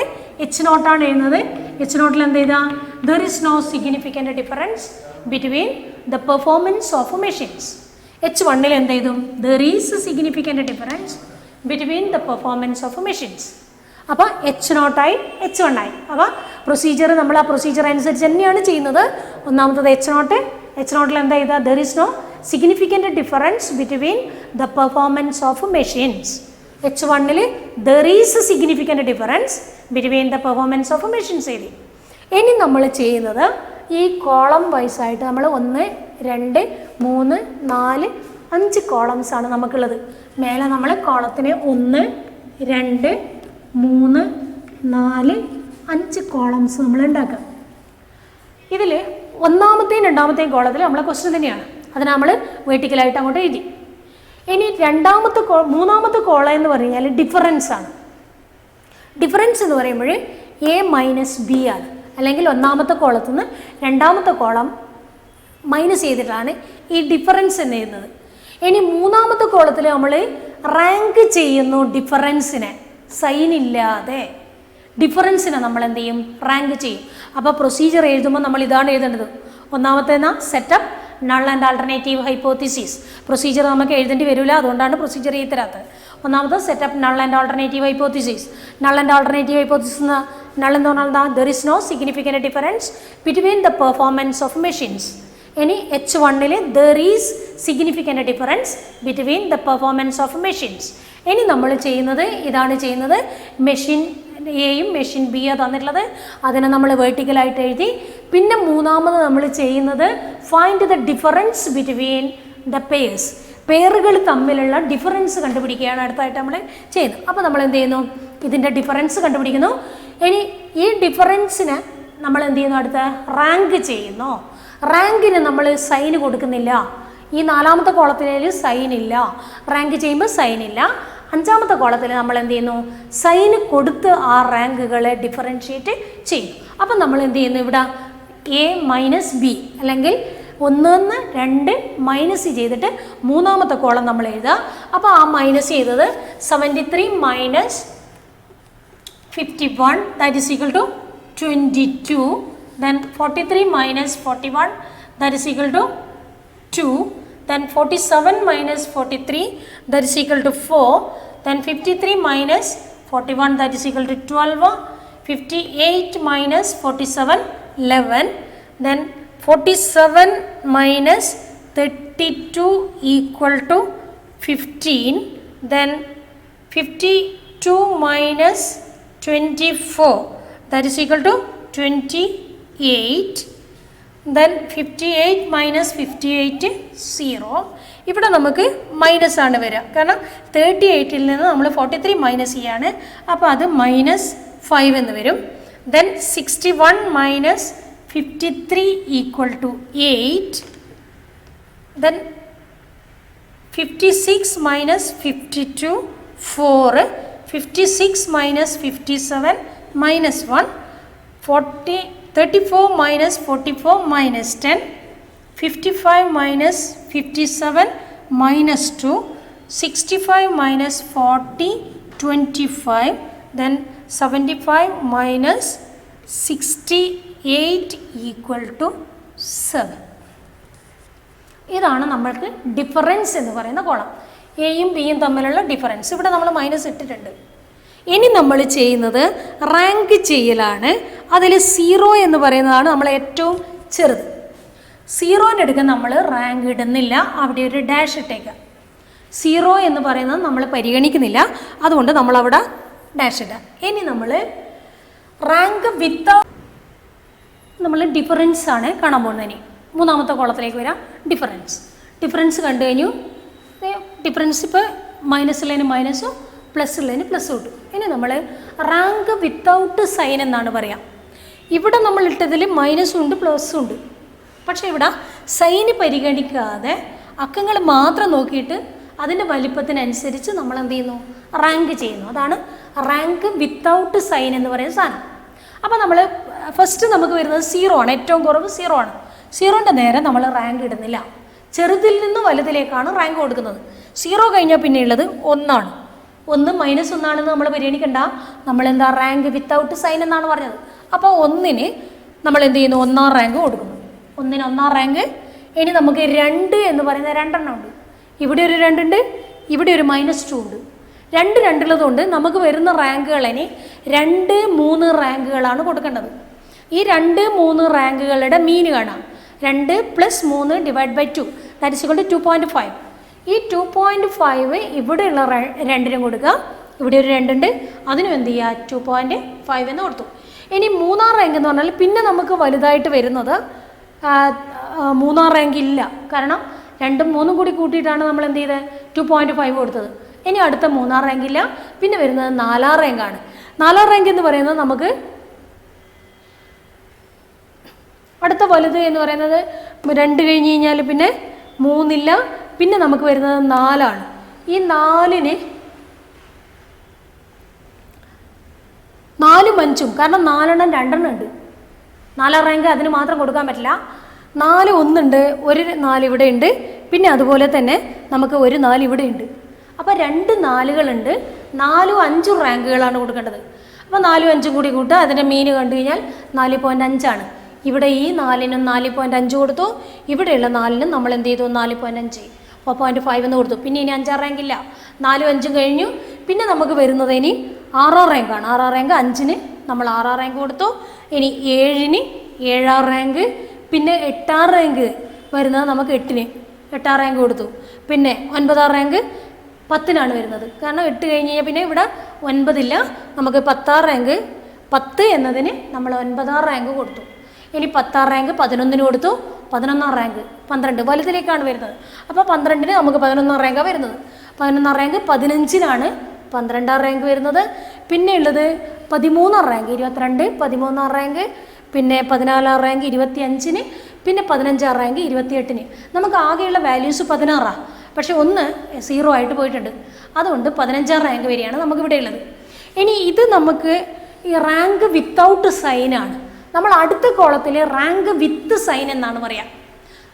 H0 ആണ് എഴുതുന്നത്. H0 എന്ത് എഴുതാം, there is no significant difference between the performance of machines. H1 എന്ത് എഴുതും, there is significant difference between the performance of machines. അപ്പോൾ H0 ആയി H1 ആയി. അപ്പോൾ പ്രൊസീജിയർ നമ്മൾ ആ പ്രൊസീജിയർ അനുസരിച്ച് തന്നെയാണ് ചെയ്യുന്നത്. ഒന്നാമത്തത് H0 എന്താ ചെയ്താൽ there is no significant difference between the performance of machines. H1 there is significant difference between the performance of machines എഴുതി. ഇനി നമ്മൾ ചെയ്യുന്നത് ഈ കോളം വൈസായിട്ട് നമ്മൾ 1, 2, 3, 4, 5 കോളംസാണ് നമുക്കുള്ളത്. മേലെ നമ്മൾ കോളത്തിന് 1, 2, 3, 4, 5 കോളംസ് നമ്മൾ ഉണ്ടാക്കുക. ഇതിൽ ഒന്നാമത്തെയും രണ്ടാമത്തെയും കോളത്തിൽ നമ്മളെ ക്വസ്റ്റ്യൻ തന്നെയാണ്. അതിന് നമ്മൾ വെർട്ടിക്കലായിട്ട് അങ്ങോട്ട് എഴുതി. ഇനി മൂന്നാമത്തെ കോളം എന്ന് പറഞ്ഞാൽ ഡിഫറൻസ് ആണ്. ഡിഫറൻസ് എന്ന് പറയുമ്പോൾ A മൈനസ് ബി ആണ്. അല്ലെങ്കിൽ ഒന്നാമത്തെ കോളത്തിൽ നിന്ന് രണ്ടാമത്തെ കോളം മൈനസ് ചെയ്തിട്ടാണ് ഈ ഡിഫറൻസ് എന്ന് എഴുതുന്നത്. ഇനി മൂന്നാമത്തെ കോളത്തിൽ നമ്മൾ റാങ്ക് ചെയ്യുന്നു ഡിഫറൻസിനെ, സൈൻ ഇല്ലാതെ ഡിഫറൻസിനെ നമ്മൾ എന്ത് ചെയ്യും, റാങ്ക് ചെയ്യും. അപ്പോൾ പ്രൊസീജിയർ എഴുതുമ്പോൾ നമ്മൾ ഇതാണ് എഴുതേണ്ടത്. ഒന്നാമത്തേന്നാ setup null and alternative hypothesis. Procedure നമുക്ക് എഴുതേണ്ടി വരില്ല, അതുകൊണ്ടാണ് പ്രൊസീജിയർ എഴുതി തരാത്തത്. ഒന്നാമത് setup null and alternative hypothesis. Null and alternative hypothesis null എന്ന് പറഞ്ഞാൽ എന്താ, there is no significant difference between the performance of machines. ഇനി H1 there is significant difference between the performance of machines. ഇനി നമ്മൾ ചെയ്യുന്നത് ഇതാണ് ചെയ്യുന്നത്, മെഷീൻ എയും മെഷീൻ ബിയും തന്നിട്ടുള്ളത്, അതിനെ നമ്മൾ വെർട്ടിക്കലായിട്ട് എഴുതി. പിന്നെ മൂന്നാമത് നമ്മൾ ചെയ്യുന്നത് find the difference between the pairs. പെയറുകൾ തമ്മിലുള്ള ഡിഫറൻസ് കണ്ടുപിടിക്കുകയാണ് അടുത്തായിട്ട് നമ്മൾ ചെയ്യുന്നത്. അപ്പോൾ നമ്മൾ എന്ത് ചെയ്യുന്നു, ഇതിൻ്റെ ഡിഫറൻസ് കണ്ടുപിടിക്കുന്നു. ഇനി ഈ ഡിഫറൻസിന് നമ്മൾ എന്ത് ചെയ്യുന്നു, അടുത്ത റാങ്ക് ചെയ്യുന്നു. റാങ്കിന് നമ്മൾ സൈൻ കൊടുക്കുന്നില്ല. ഈ നാലാമത്തെ കോളത്തിൽ സൈൻ ഇല്ല, റാങ്ക് ചെയ്യുമ്പോൾ സൈൻ ഇല്ല. അഞ്ചാമത്തെ കോളത്തിൽ നമ്മൾ എന്ത് ചെയ്യുന്നു, സൈന് കൊടുത്ത് ആ റാങ്കുകളെ ഡിഫറൻഷ്യേറ്റ് ചെയ്യും. അപ്പം നമ്മൾ എന്ത് ചെയ്യുന്നു, ഇവിടെ A മൈനസ് ബി അല്ലെങ്കിൽ 1, 2 മൈനസ് ചെയ്തിട്ട് മൂന്നാമത്തെ കോളം നമ്മൾ എഴുതുക. അപ്പോൾ ആ മൈനസ് ചെയ്തത് 73 minus 51 that is equal to 22. Then 43 minus 41 that is equal to 2. Then 47 minus 43 that is equal to 4. Then 53 minus 41 that is equal to 12. 58 minus 47 11. Then 47 minus 32 equal to 15. Then 52 minus 24 that is equal to 28. Then 58 minus 58 0. ഇവിടെ നമുക്ക് minus ആണ് വരിക, കാരണം 38 നിന്ന് നമ്മൾ 43 minus ചെയ്യാണ്. അപ്പോൾ അത് -5 എന്ന് വരും. Then 61 minus 53 equal to 8. Then 56 minus 52 4. 56 minus 57 -1. 34 minus 44 minus 10. 55 minus 57 -2, 65 minus 40, 25, then 75 minus 68 equal to 7. ഇതാണ് നമ്മൾക്ക് ഡിഫറൻസ് എന്ന് പറയുന്ന കോളം. എയും ബിയും തമ്മിലുള്ള ഡിഫറൻസ്. ഇവിടെ നമ്മൾ മൈനസ് ഇട്ടിട്ടുണ്ട്. ഇനി നമ്മൾ ചെയ്യുന്നത് റാങ്ക് ചെയ്യലാണ്. അതിൽ 0 എന്ന് പറയുന്നതാണ് നമ്മൾ ഏറ്റവും ചെറുത്. 0ൻ്റെ അടുക്കൽ നമ്മൾ റാങ്ക് ഇടുന്നില്ല, അവിടെ ഒരു ഡാഷ് ഇട്ടേക്കാം. 0 എന്ന് പറയുന്നത് നമ്മൾ പരിഗണിക്കുന്നില്ല, അതുകൊണ്ട് നമ്മളവിടെ ഡാഷ് ഇടാം. ഇനി നമ്മൾ റാങ്ക് വിത്ത് നമ്മൾ ഡിഫറൻസ് ആണ് കാണാൻ പോകുന്നത്. ഇനി മൂന്നാമത്തെ കോളത്തിലേക്ക് വരാം. ഡിഫറൻസ് കണ്ടു കഴിഞ്ഞു. ഡിഫറൻസ് ഇപ്പോൾ മൈനസുള്ളതിന് മൈനസും പ്ലസ് ഉള്ളതിന് പ്ലസ് കിട്ടും. ഇനി നമ്മൾ റാങ്ക് വിത്തൗട്ട് സൈൻ എന്നാണ് പറയാം. ഇവിടെ നമ്മൾ ഇട്ടതിൽ മൈനസും ഉണ്ട് പ്ലസും ഉണ്ട്. പക്ഷേ ഇവിടെ സൈന് പരിഗണിക്കാതെ അക്കങ്ങൾ മാത്രം നോക്കിയിട്ട് അതിൻ്റെ വലിപ്പത്തിനനുസരിച്ച് നമ്മൾ എന്ത് ചെയ്യുന്നു, റാങ്ക് ചെയ്യുന്നു. അതാണ് റാങ്ക് വിത്തൗട്ട് സൈൻ എന്ന് പറയുന്ന സാധനം. അപ്പോൾ നമ്മൾ ഫസ്റ്റ് നമുക്ക് വരുന്നത് 0 ആണ്. ഏറ്റവും കുറവ് 0 ആണ്. 0ൻ്റെ നേരെ നമ്മൾ റാങ്ക് ഇടുന്നില്ല. ചെറുതിൽ നിന്ന് വലുതിലേക്കാണ് റാങ്ക് കൊടുക്കുന്നത്. 0 കഴിഞ്ഞാൽ പിന്നെ ഉള്ളത് 1 ആണ്. 1 -1 ആണെന്ന് നമ്മൾ പരിഗണിക്കണ്ട. നമ്മളെന്താ റാങ്ക് വിത്തൗട്ട് സൈൻ എന്നാണ് പറഞ്ഞത്. അപ്പോൾ 1ന് നമ്മൾ എന്ത് ചെയ്യുന്നു, 1ാം റാങ്ക് കൊടുക്കുന്നു. 1ന് 1ാം റാങ്ക്. ഇനി നമുക്ക് 2 എന്ന് പറയുന്ന 2 എണ്ണം ഉണ്ട്. ഇവിടെ ഒരു 2 ഉണ്ട്, ഇവിടെ ഒരു -2 ഉണ്ട്. 2 ഉള്ളതുകൊണ്ട് നമുക്ക് വരുന്ന റാങ്കുകളിന് 2, 3 റാങ്കുകളാണ് കൊടുക്കേണ്ടത്. ഈ 2, 3 റാങ്കുകളുടെ മീൻ കാണാം. 2 + 3 / 2 ദാറ്റ് ഈസ് ഈക്വൽ ടു 2.5. ഈ 2.5 ഇവിടെയുള്ള 2നും കൊടുക്കുക. ഇവിടെ ഒരു 2 ഉണ്ട്, അതിനും എന്ത് ചെയ്യുക, 2.5 എന്ന് കൊടുത്തു. ഇനി 3ാം റാങ്ക് എന്ന് പറഞ്ഞാൽ പിന്നെ നമുക്ക് വലുതായിട്ട് വരുന്നത് 3ാം റാങ്ക് ഇല്ല. കാരണം 2ഉം 3ഉം കൂടി കൂട്ടിയിട്ടാണ് നമ്മൾ എന്ത് ചെയ്തത്, 2.5 കൊടുത്തത്. ഇനി അടുത്ത 3ാം റാങ്ക് ഇല്ല. പിന്നെ വരുന്നത് 4ാം റാങ്കാണ്. 4ാം റാങ്ക് എന്ന് പറയുന്നത് നമുക്ക് അടുത്ത വലുത് എന്ന് പറയുന്നത് 2 കഴിഞ്ഞ് കഴിഞ്ഞാൽ പിന്നെ 3 ഇല്ല. പിന്നെ നമുക്ക് വരുന്നത് 4 ആണ്. ഈ 4ന് 4ഉം 5ഉം, കാരണം 4 എണ്ണം 2 എണ്ണം ഉണ്ട്. 4ാം റാങ്ക് അതിന് മാത്രം കൊടുക്കാൻ പറ്റില്ല. 4 ഒന്നുണ്ട്, ഒരു 4 ഇവിടെ ഉണ്ട്, പിന്നെ അതുപോലെ തന്നെ നമുക്ക് ഒരു 4 ഇവിടെ ഉണ്ട്. അപ്പോൾ 2 4കളുണ്ട്. 4ഉം 5ഉം റാങ്കുകളാണ് കൊടുക്കേണ്ടത്. അപ്പോൾ 4ഉം 5ഉം കൂടി കൂട്ടുക. അതിൻ്റെ മീൻ കണ്ടു കഴിഞ്ഞാൽ 4.5 ആണ്. ഇവിടെ ഈ 4നും 4.5 കൊടുത്തു. ഇവിടെയുള്ള 4നും നമ്മൾ എന്ത് ചെയ്തു, 4.5 4.5 എന്ന് കൊടുത്തു. പിന്നെ ഇനി 5ാം റാങ്ക് ഇല്ല. 4ഉം 5ഉം കഴിഞ്ഞു. പിന്നെ നമുക്ക് വരുന്നത് ഇനി 6ാം റാങ്കാണ്. 6ാം റാങ്ക് 5ന് നമ്മൾ 6ാം റാങ്ക് കൊടുത്തു. ഇനി 7ന് 7ാം റാങ്ക്. പിന്നെ 8ാം റാങ്ക് വരുന്നത് നമുക്ക് 8ന് 8ാം റാങ്ക് കൊടുത്തു. പിന്നെ 9ാം റാങ്ക് 10നാണ് വരുന്നത്. കാരണം 8 കഴിഞ്ഞ് കഴിഞ്ഞാൽ പിന്നെ ഇവിടെ 9 ഇല്ല. നമുക്ക് 10ാം റാങ്ക് 10 എന്നതിന് നമ്മൾ 9ാം റാങ്ക് കൊടുത്തു. ഇനി 10ാം റാങ്ക് 11ന് കൊടുത്തു. 11ാം റാങ്ക് 12 വലുതിലേക്കാണ് വരുന്നത്. അപ്പോൾ 12ന് നമുക്ക് 11ാം റാങ്കാണ് വരുന്നത്. 11ാം റാങ്ക് 15നാണ് 12ാം റാങ്ക് വരുന്നത്. പിന്നെ ഉള്ളത് 13ാം റാങ്ക് 22, 13ാം റാങ്ക്, പിന്നെ 14ാം റാങ്ക് 25ന്, പിന്നെ 15ാം റാങ്ക് 28ന്. നമുക്ക് ആകെയുള്ള വാല്യൂസ് 16ആണ്. പക്ഷേ 1 0 ആയിട്ട് പോയിട്ടുണ്ട്. അതുകൊണ്ട് 15ാം റാങ്ക് വരെയാണ് നമുക്കിവിടെ ഉള്ളത്. ഇനി ഇത് നമുക്ക് ഈ റാങ്ക് വിത്തൗട്ട് സൈനാണ്. നമ്മൾ അടുത്ത കോളത്തിൽ റാങ്ക് വിത്ത് സൈൻ എന്നാണ് പറയുക.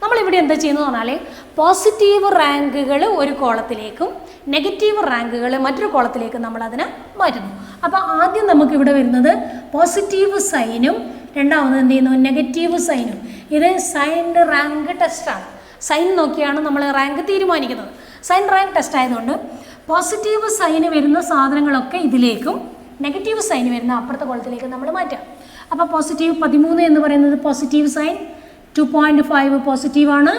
നമ്മളിവിടെ എന്താ ചെയ്യുന്നത് പറഞ്ഞാൽ പോസിറ്റീവ് റാങ്കുകൾ ഒരു കോളത്തിലേക്കും നെഗറ്റീവ് റാങ്കുകൾ മറ്റൊരു കോളത്തിലേക്കും നമ്മളതിനെ മാറ്റുന്നു. അപ്പോൾ ആദ്യം നമുക്കിവിടെ വരുന്നത് പോസിറ്റീവ് സൈനും രണ്ടാമത് എന്ത് ചെയ്യുന്നു, നെഗറ്റീവ് സൈനും. ഇത് സൈൻ റാങ്ക് ടെസ്റ്റാണ്. സൈൻ നോക്കിയാണ് നമ്മൾ റാങ്ക് തീരുമാനിക്കുന്നത്. സൈൻ റാങ്ക് ടെസ്റ്റ് ആയതുകൊണ്ട് പോസിറ്റീവ് സൈന് വരുന്ന സാധനങ്ങളൊക്കെ ഇതിലേക്കും നെഗറ്റീവ് സൈന് വരുന്ന അപ്പുറത്തെ കോളത്തിലേക്ക് നമ്മൾ മാറ്റാം. അപ്പോൾ പോസിറ്റീവ് 13 എന്ന് പറയുന്നത് പോസിറ്റീവ് സൈൻ, 2.5 പോസിറ്റീവാണ്,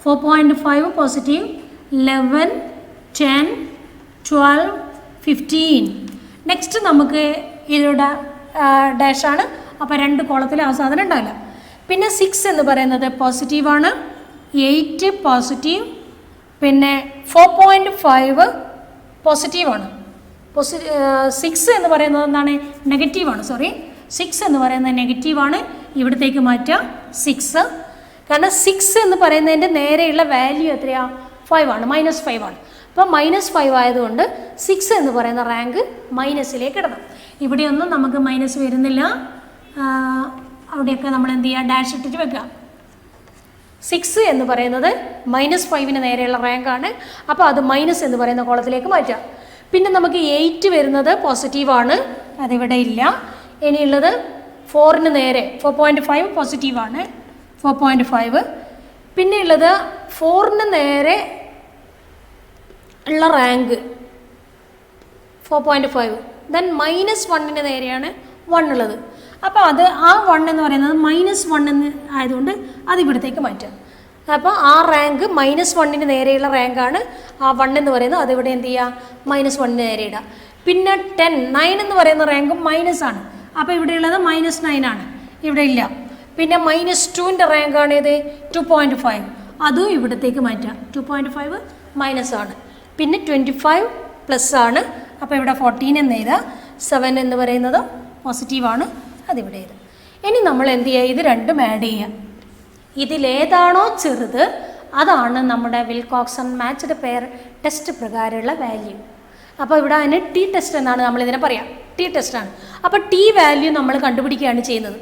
4.5 പോസിറ്റീവ്, 11, 10, 12, 15. നെക്സ്റ്റ് നമുക്ക് ഇതിലൂടെ ഡാഷാണ്. അപ്പോൾ 2 കോളത്തിൽ ആ സാധനം ഉണ്ടാവില്ല. പിന്നെ 6 എന്ന് പറയുന്നത് പോസിറ്റീവാണ്, 8 പോസിറ്റീവ്, പിന്നെ 4.5 പോസിറ്റീവാണ്. 6 എന്ന് പറയുന്നത് എന്താണ്, നെഗറ്റീവാണ്. 6 എന്ന് പറയുന്നത് നെഗറ്റീവാണ്. ഇവിടത്തേക്ക് മാറ്റാം 6. കാരണം 6 എന്ന് പറയുന്നതിൻ്റെ നേരെയുള്ള വാല്യൂ എത്രയാണ്, 5 ആണ്, -5 ആണ്. അപ്പോൾ -5 ആയതുകൊണ്ട് 6 എന്ന് പറയുന്ന റാങ്ക് മൈനസിലേക്ക് ഇടണം. ഇവിടെയൊന്നും നമുക്ക് മൈനസ് വരുന്നില്ല. അവിടെയൊക്കെ നമ്മൾ എന്ത് ചെയ്യുക, ഡാഷ് ഇട്ടിട്ട് വെക്കുക. 6 എന്ന് പറയുന്നത് -5 നേരെയുള്ള റാങ്കാണ്. അപ്പോൾ അത് മൈനസ് എന്ന് പറയുന്ന കോളത്തിലേക്ക് മാറ്റാം. പിന്നെ നമുക്ക് 8 വരുന്നത് പോസിറ്റീവാണ്, അതിവിടെ ഇല്ല. ഇനിയുള്ളത് 4 നേരെ 4.5 പോസിറ്റീവാണ്, 4.5. പിന്നെ ഉള്ളത് 4 നേരെ ഉള്ള റാങ്ക് 4.5. ദെൻ -1 നേരെയാണ് 1 ഉള്ളത്. അപ്പോൾ അത് ആ 1 എന്ന് പറയുന്നത് -1 എന്ന് ആയതുകൊണ്ട് അത് ഇവിടത്തേക്ക് മാറ്റാം. അപ്പോൾ ആ റാങ്ക് -1 നേരെയുള്ള റാങ്കാണ് ആ 1 എന്ന് പറയുന്നത്. അതിവിടെ എന്ത് ചെയ്യുക, -1 നേരെ ഇടുക. പിന്നെ 9 എന്ന് പറയുന്ന റാങ്ക് മൈനസാണ്. അപ്പോൾ ഇവിടെയുള്ളത് -9 ആണ്, ഇവിടെ ഇല്ല. പിന്നെ -2ൻ്റെ റാങ്കാണ് ഇത് 2.5, അതും ഇവിടത്തേക്ക് മാറ്റാം. 2.5 മൈനസാണ്. പിന്നെ 25 പ്ലസ് ആണ്. അപ്പോൾ ഇവിടെ 14 എന്ന് എഴുതുക. 7 എന്ന് പറയുന്നത് പോസിറ്റീവാണ്, അതിവിടെ എഴുതുക. ഇനി നമ്മൾ എന്ത് ചെയ്യുക, ഇത് രണ്ടും ആഡ് ചെയ്യുക. ഇതിലേതാണോ ചെറുത് അതാണ് നമ്മുടെ വിൽകോക്സൺ മാച്ച്ഡ് പെയർ ടെസ്റ്റ് പ്രകാരമുള്ള വാല്യൂ. അപ്പോൾ ഇവിടെ അതിന് ടി ടെസ്റ്റ് എന്നാണ് നമ്മളിതിനെ പറയാം, ടി ടെസ്റ്റാണ്. അപ്പോൾ ടി വാല്യൂ നമ്മൾ കണ്ടുപിടിക്കുകയാണ് ചെയ്യുന്നത്.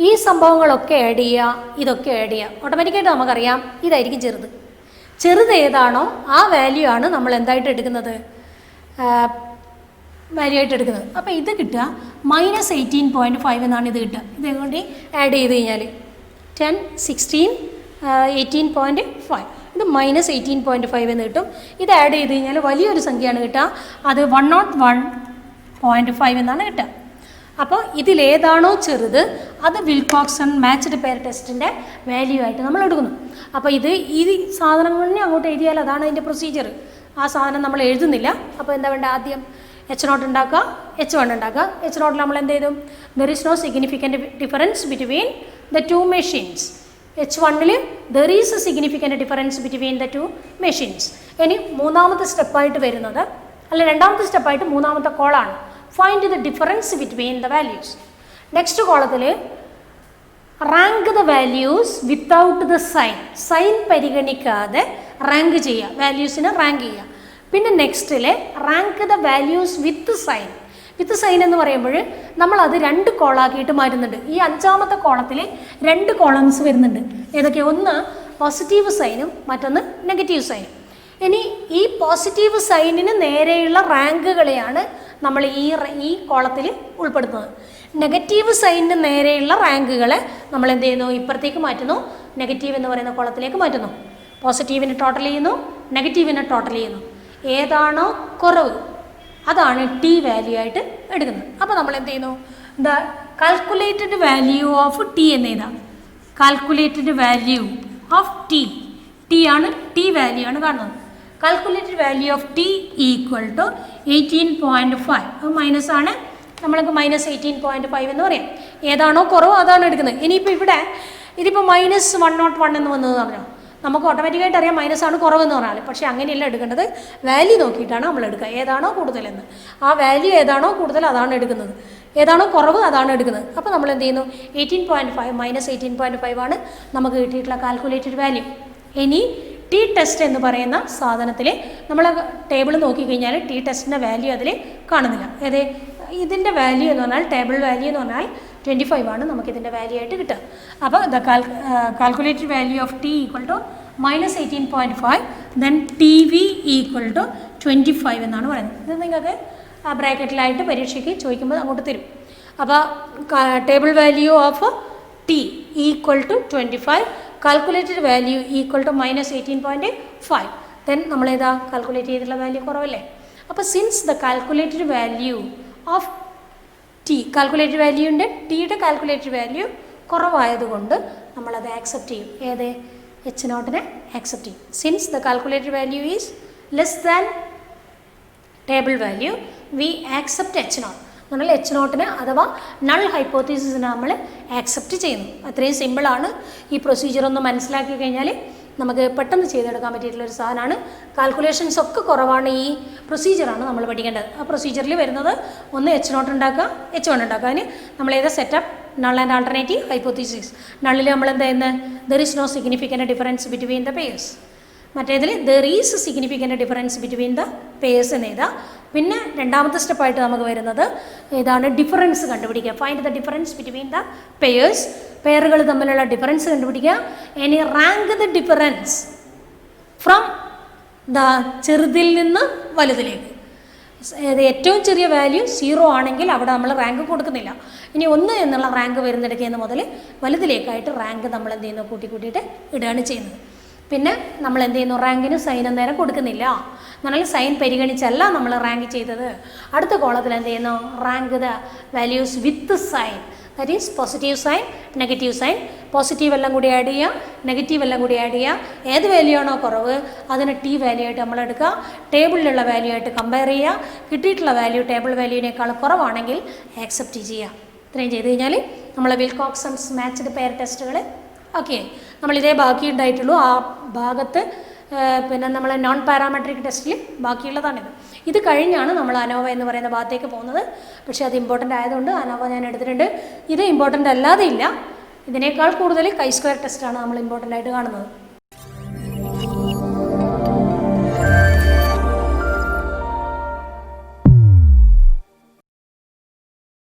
ഈ സംഭവങ്ങളൊക്കെ ആഡ് ചെയ്യുക, ഇതൊക്കെ ആഡ് ചെയ്യുക. ഓട്ടോമാറ്റിക്കായിട്ട് നമുക്കറിയാം ഇതായിരിക്കും ചെറുത്. ചെറുത് ഏതാണോ ആ വാല്യൂ ആണ് നമ്മൾ എന്തായിട്ട് എടുക്കുന്നത്, വാല്യൂ ആയിട്ട് എടുക്കുന്നത്. അപ്പോൾ ഇത് കിട്ടുക -18.5 എന്നാണ് ഇത് കിട്ടുക. ഇതുകൊണ്ട് ആഡ് ചെയ്ത് കഴിഞ്ഞാൽ 10, 16, 18.5, ഇത് -18.5 എന്ന് കിട്ടും. ഇത് ആഡ് ചെയ്ത് കഴിഞ്ഞാൽ വലിയൊരു സംഖ്യയാണ് കിട്ടുക, അത് 101.5 എന്നാണ് കിട്ടുക. അപ്പോൾ ഇതിലേതാണോ ചെറുത് അത് വിൽകോക്സൺ മാച്ച്ഡ് പെയർ ടെസ്റ്റിൻ്റെ വാല്യൂ ആയിട്ട് നമ്മൾ എടുക്കുന്നു. അപ്പോൾ ഈ സാധനങ്ങളിനെ അങ്ങോട്ട് എഴുതിയാൽ അതാണ് അതിൻ്റെ പ്രൊസീജിയർ. ആ സാധനം നമ്മൾ എഴുതുന്നില്ല. അപ്പോൾ എന്താ വേണ്ട, ആദ്യം H0 ഉണ്ടാക്കുക, H1 ഉണ്ടാക്കുക. H0 നമ്മൾ എന്ത് ചെയ്തു, there is no significant difference between the two machines. H1 there is a significant difference between the two machines. ഇനി മൂന്നാമത്തെ സ്റ്റെപ്പായിട്ട് വരുന്നത്, അല്ല രണ്ടാമത്തെ സ്റ്റെപ്പായിട്ട് മൂന്നാമത്തെ കോളാണ്, find the difference between the values. Next കോളത്തിൽ rank the values without the sign പരിഗണിക്കാതെ റാങ്ക് ചെയ്യുക, വാല്യൂസിനെ റാങ്ക് ചെയ്യുക. പിന്നെ നെക്സ്റ്റിൽ rank the values with sign. With sign എന്ന് പറയുമ്പോൾ നമ്മളത് 2 കോളാക്കിയിട്ട് മാറ്റുന്നുണ്ട്. ഈ 5ാമത്തെ കോളത്തിൽ 2 കോളംസ് വരുന്നുണ്ട്. ഏതൊക്കെയാണ്, ഒന്ന് പോസിറ്റീവ് സൈനും മറ്റൊന്ന് നെഗറ്റീവ് സൈനും. ഇനി ഈ പോസിറ്റീവ് സൈനിന് നേരെയുള്ള റാങ്കുകളെയാണ് നമ്മൾ ഈ കോളത്തിൽ ഉൾപ്പെടുത്തുന്നത്. നെഗറ്റീവ് സൈനിന് നേരെയുള്ള റാങ്കുകളെ നമ്മൾ എന്ത് ചെയ്യുന്നു, ഇപ്പുറത്തേക്ക് മാറ്റുന്നു, നെഗറ്റീവ് എന്ന് പറയുന്ന കോളത്തിലേക്ക് മാറ്റുന്നു. പോസിറ്റീവിനെ ടോട്ടൽ ചെയ്യുന്നു, നെഗറ്റീവിനെ ടോട്ടൽ ചെയ്യുന്നു. ഏതാണോ കുറവ് അതാണ് ടി വാല്യൂ ആയിട്ട് എടുക്കുന്നത്. അപ്പോൾ നമ്മൾ എന്ത് ചെയ്യുന്നു, the calculated value of T എന്ന് എഴുതാം. Calculated value of T, T ആണ്, ടി വാല്യൂ ആണ് കാണുന്നത്. Calculated value of T equal to 18.5. അത് മൈനസ് ആണ്, നമ്മൾക്ക് -18.5 എന്ന് പറയാം. ഏതാണോ കുറവ് അതാണ് എടുക്കുന്നത്. ഇനിയിപ്പോൾ ഇതിപ്പോൾ -101 എന്ന് വന്നത് പറഞ്ഞോ, നമുക്ക് ഓട്ടോമാറ്റിക്കായിട്ട് അറിയാം മൈനസാണ് കുറവെന്ന് പറഞ്ഞാൽ. പക്ഷേ അങ്ങനെയല്ല എടുക്കേണ്ടത്, വാല്യൂ നോക്കിയിട്ടാണ് നമ്മൾ എടുക്കുക, ഏതാണോ കൂടുതലെന്ന്. ആ വാല്യൂ ഏതാണോ കൂടുതൽ അതാണ് എടുക്കുന്നത്, ഏതാണോ കുറവ് അതാണ് എടുക്കുന്നത്. അപ്പോൾ നമ്മൾ എന്ത് ചെയ്യുന്നു, 18.5 -18.5 ആണ് നമുക്ക് കിട്ടിയിട്ടുള്ള കാൽക്കുലേറ്റഡ് വാല്യൂ. ഇനി ടി ടെസ്റ്റ് എന്ന് പറയുന്ന സാധനത്തിൽ നമ്മൾ ടേബിൾ നോക്കിക്കഴിഞ്ഞാൽ ടി ടെസ്റ്റിൻ്റെ വാല്യൂ അതിൽ കാണുന്നില്ല. ഇതിൻ്റെ വാല്യൂ എന്ന് പറഞ്ഞാൽ, ടേബിൾ വാല്യൂ എന്ന് പറഞ്ഞാൽ 25 ആണ് നമുക്കിതിൻ്റെ വാല്യൂ ആയിട്ട് കിട്ടുക. അപ്പോൾ the calculated value of T equal to -18.5, then T V equal to 25 എന്നാണ് പറയുന്നത്. ഇത് നിങ്ങൾക്ക് ബ്രാക്കറ്റിലായിട്ട് പരീക്ഷയ്ക്ക് ചോദിക്കുമ്പോൾ അങ്ങോട്ട് തരും. അപ്പോൾ table value of T equal to 25, calculated value equal to -18.5. Then നമ്മളേതാ കാൽക്കുലേറ്റ് ചെയ്തിട്ടുള്ള വാല്യൂ കുറവല്ലേ. അപ്പോൾ since the calculated value of T, calculated വാല്യൂൻ്റെ ടിയുടെ കാൽക്കുലേറ്റഡ് വാല്യൂ കുറവായതുകൊണ്ട് നമ്മളത് ആക്സെപ്റ്റ് ചെയ്യും. ഏത്, H0 ആക്സെപ്റ്റ് ചെയ്യും. Since the calculated value is less than table value V accept H0. നമ്മൾ H0 അഥവാ നൾ ഹൈപ്പോത്തീസിസിനെ നമ്മൾ ആക്സെപ്റ്റ് ചെയ്യുന്നു. അത്രയും സിമ്പിളാണ്. ഈ പ്രൊസീജിയർ ഒന്ന് മനസ്സിലാക്കി കഴിഞ്ഞാൽ നമുക്ക് പെട്ടെന്ന് ചെയ്തെടുക്കാൻ പറ്റിയിട്ടുള്ളൊരു സാധനമാണ്. കാൽക്കുലേഷൻസ് ഒക്കെ കുറവാണ്, ഈ പ്രൊസീജിയറാണ് നമ്മൾ പഠിക്കേണ്ടത്. ആ പ്രൊസീജിയറിൽ വരുന്നത് ഒന്ന് H0 ഉണ്ടാക്കുക, H1 ഉണ്ടാക്കുക. അതിന് നമ്മൾ ഏതാ setup, null and alternative hypothesis. നള്ളിൽ നമ്മൾ എന്താ ചെയ്യുന്നത്, there is no significant difference between the pairs. മറ്റേതിൽ there is significant difference between the pairs എന്ന് എഴുതാം. പിന്നെ രണ്ടാമത്തെ സ്റ്റെപ്പായിട്ട് നമുക്ക് വരുന്നത് ഏതാണ്, ഡിഫറൻസ് കണ്ടുപിടിക്കുക, find the difference between the pairs. പെയറുകൾ തമ്മിലുള്ള ഡിഫറൻസ് കണ്ടുപിടിക്കുക. ഇനി റാങ്ക് ദ ഡിഫറൻസ് ഫ്രം ചെറുതിൽ നിന്ന് വലുതിലേക്ക്. ഏറ്റവും ചെറിയ വാല്യൂ 0 ആണെങ്കിൽ അവിടെ നമ്മൾ റാങ്ക് കൊടുക്കുന്നില്ല. ഇനി 1 എന്നുള്ള റാങ്ക് വരുന്നിടയ്ക്കുന്ന മുതൽ വലുതിലേക്കായിട്ട് റാങ്ക് നമ്മൾ എന്ത് ചെയ്യുന്നു, കൂട്ടിയിട്ട് ഇടുകയാണ് ചെയ്യുന്നത്. പിന്നെ നമ്മൾ എന്ത് ചെയ്യുന്നു, റാങ്കിന് സൈൻ നേരം കൊടുക്കുന്നില്ല. എന്നാൽ സൈൻ പരിഗണിച്ചല്ല നമ്മൾ റാങ്ക് ചെയ്തത്. അടുത്ത കോളത്തിൽ എന്ത് ചെയ്യുന്നു, rank the values with sign, that is positive sign, negative sign. Positive എല്ലാം കൂടി ആഡ് ചെയ്യുക, നെഗറ്റീവ് എല്ലാം കൂടി ആഡ് ചെയ്യുക. ഏത് വാല്യൂ ആണോ കുറവ് അതിന് ടി വാല്യൂ ആയിട്ട് നമ്മൾ എടുക്കുക. ടേബിളിലുള്ള വാല്യൂ ആയിട്ട് കമ്പയർ ചെയ്യുക. കിട്ടിയിട്ടുള്ള വാല്യൂ ടേബിൾ വാല്യൂവിനേക്കാൾ കുറവാണെങ്കിൽ ആക്സെപ്റ്റ് ചെയ്യുക. ഇത്രയും ചെയ്ത് കഴിഞ്ഞാൽ നമ്മളെ വിൽകോക്സൺസ് മാച്ച്ഡ് പെയർ ടെസ്റ്റുകൾ ഓക്കെ. നമ്മളിതേ ബാക്കി ഉണ്ടായിട്ടുള്ളൂ. ആ ഭാഗത്ത് പിന്നെ നമ്മൾ നോൺ പാരാമെട്രിക് ടെസ്റ്റിൽ ബാക്കിയുള്ളതാണിത്. ഇത് കഴിഞ്ഞാണ് നമ്മൾ അനോവ എന്ന് പറയുന്ന ഭാഗത്തേക്ക് പോകുന്നത്. പക്ഷേ അത് ഇമ്പോർട്ടൻ്റ് ആയതുകൊണ്ട് അനോവ ഞാൻ എടുത്തിട്ടുണ്ട്. ഇത് ഇമ്പോർട്ടൻ്റ് അല്ലാതെ ഇല്ല. ഇതിനേക്കാൾ കൂടുതൽ കൈ സ്ക്വയർ ടെസ്റ്റാണ് നമ്മൾ ഇമ്പോർട്ടൻ്റ് ആയിട്ട് കാണുന്നത്.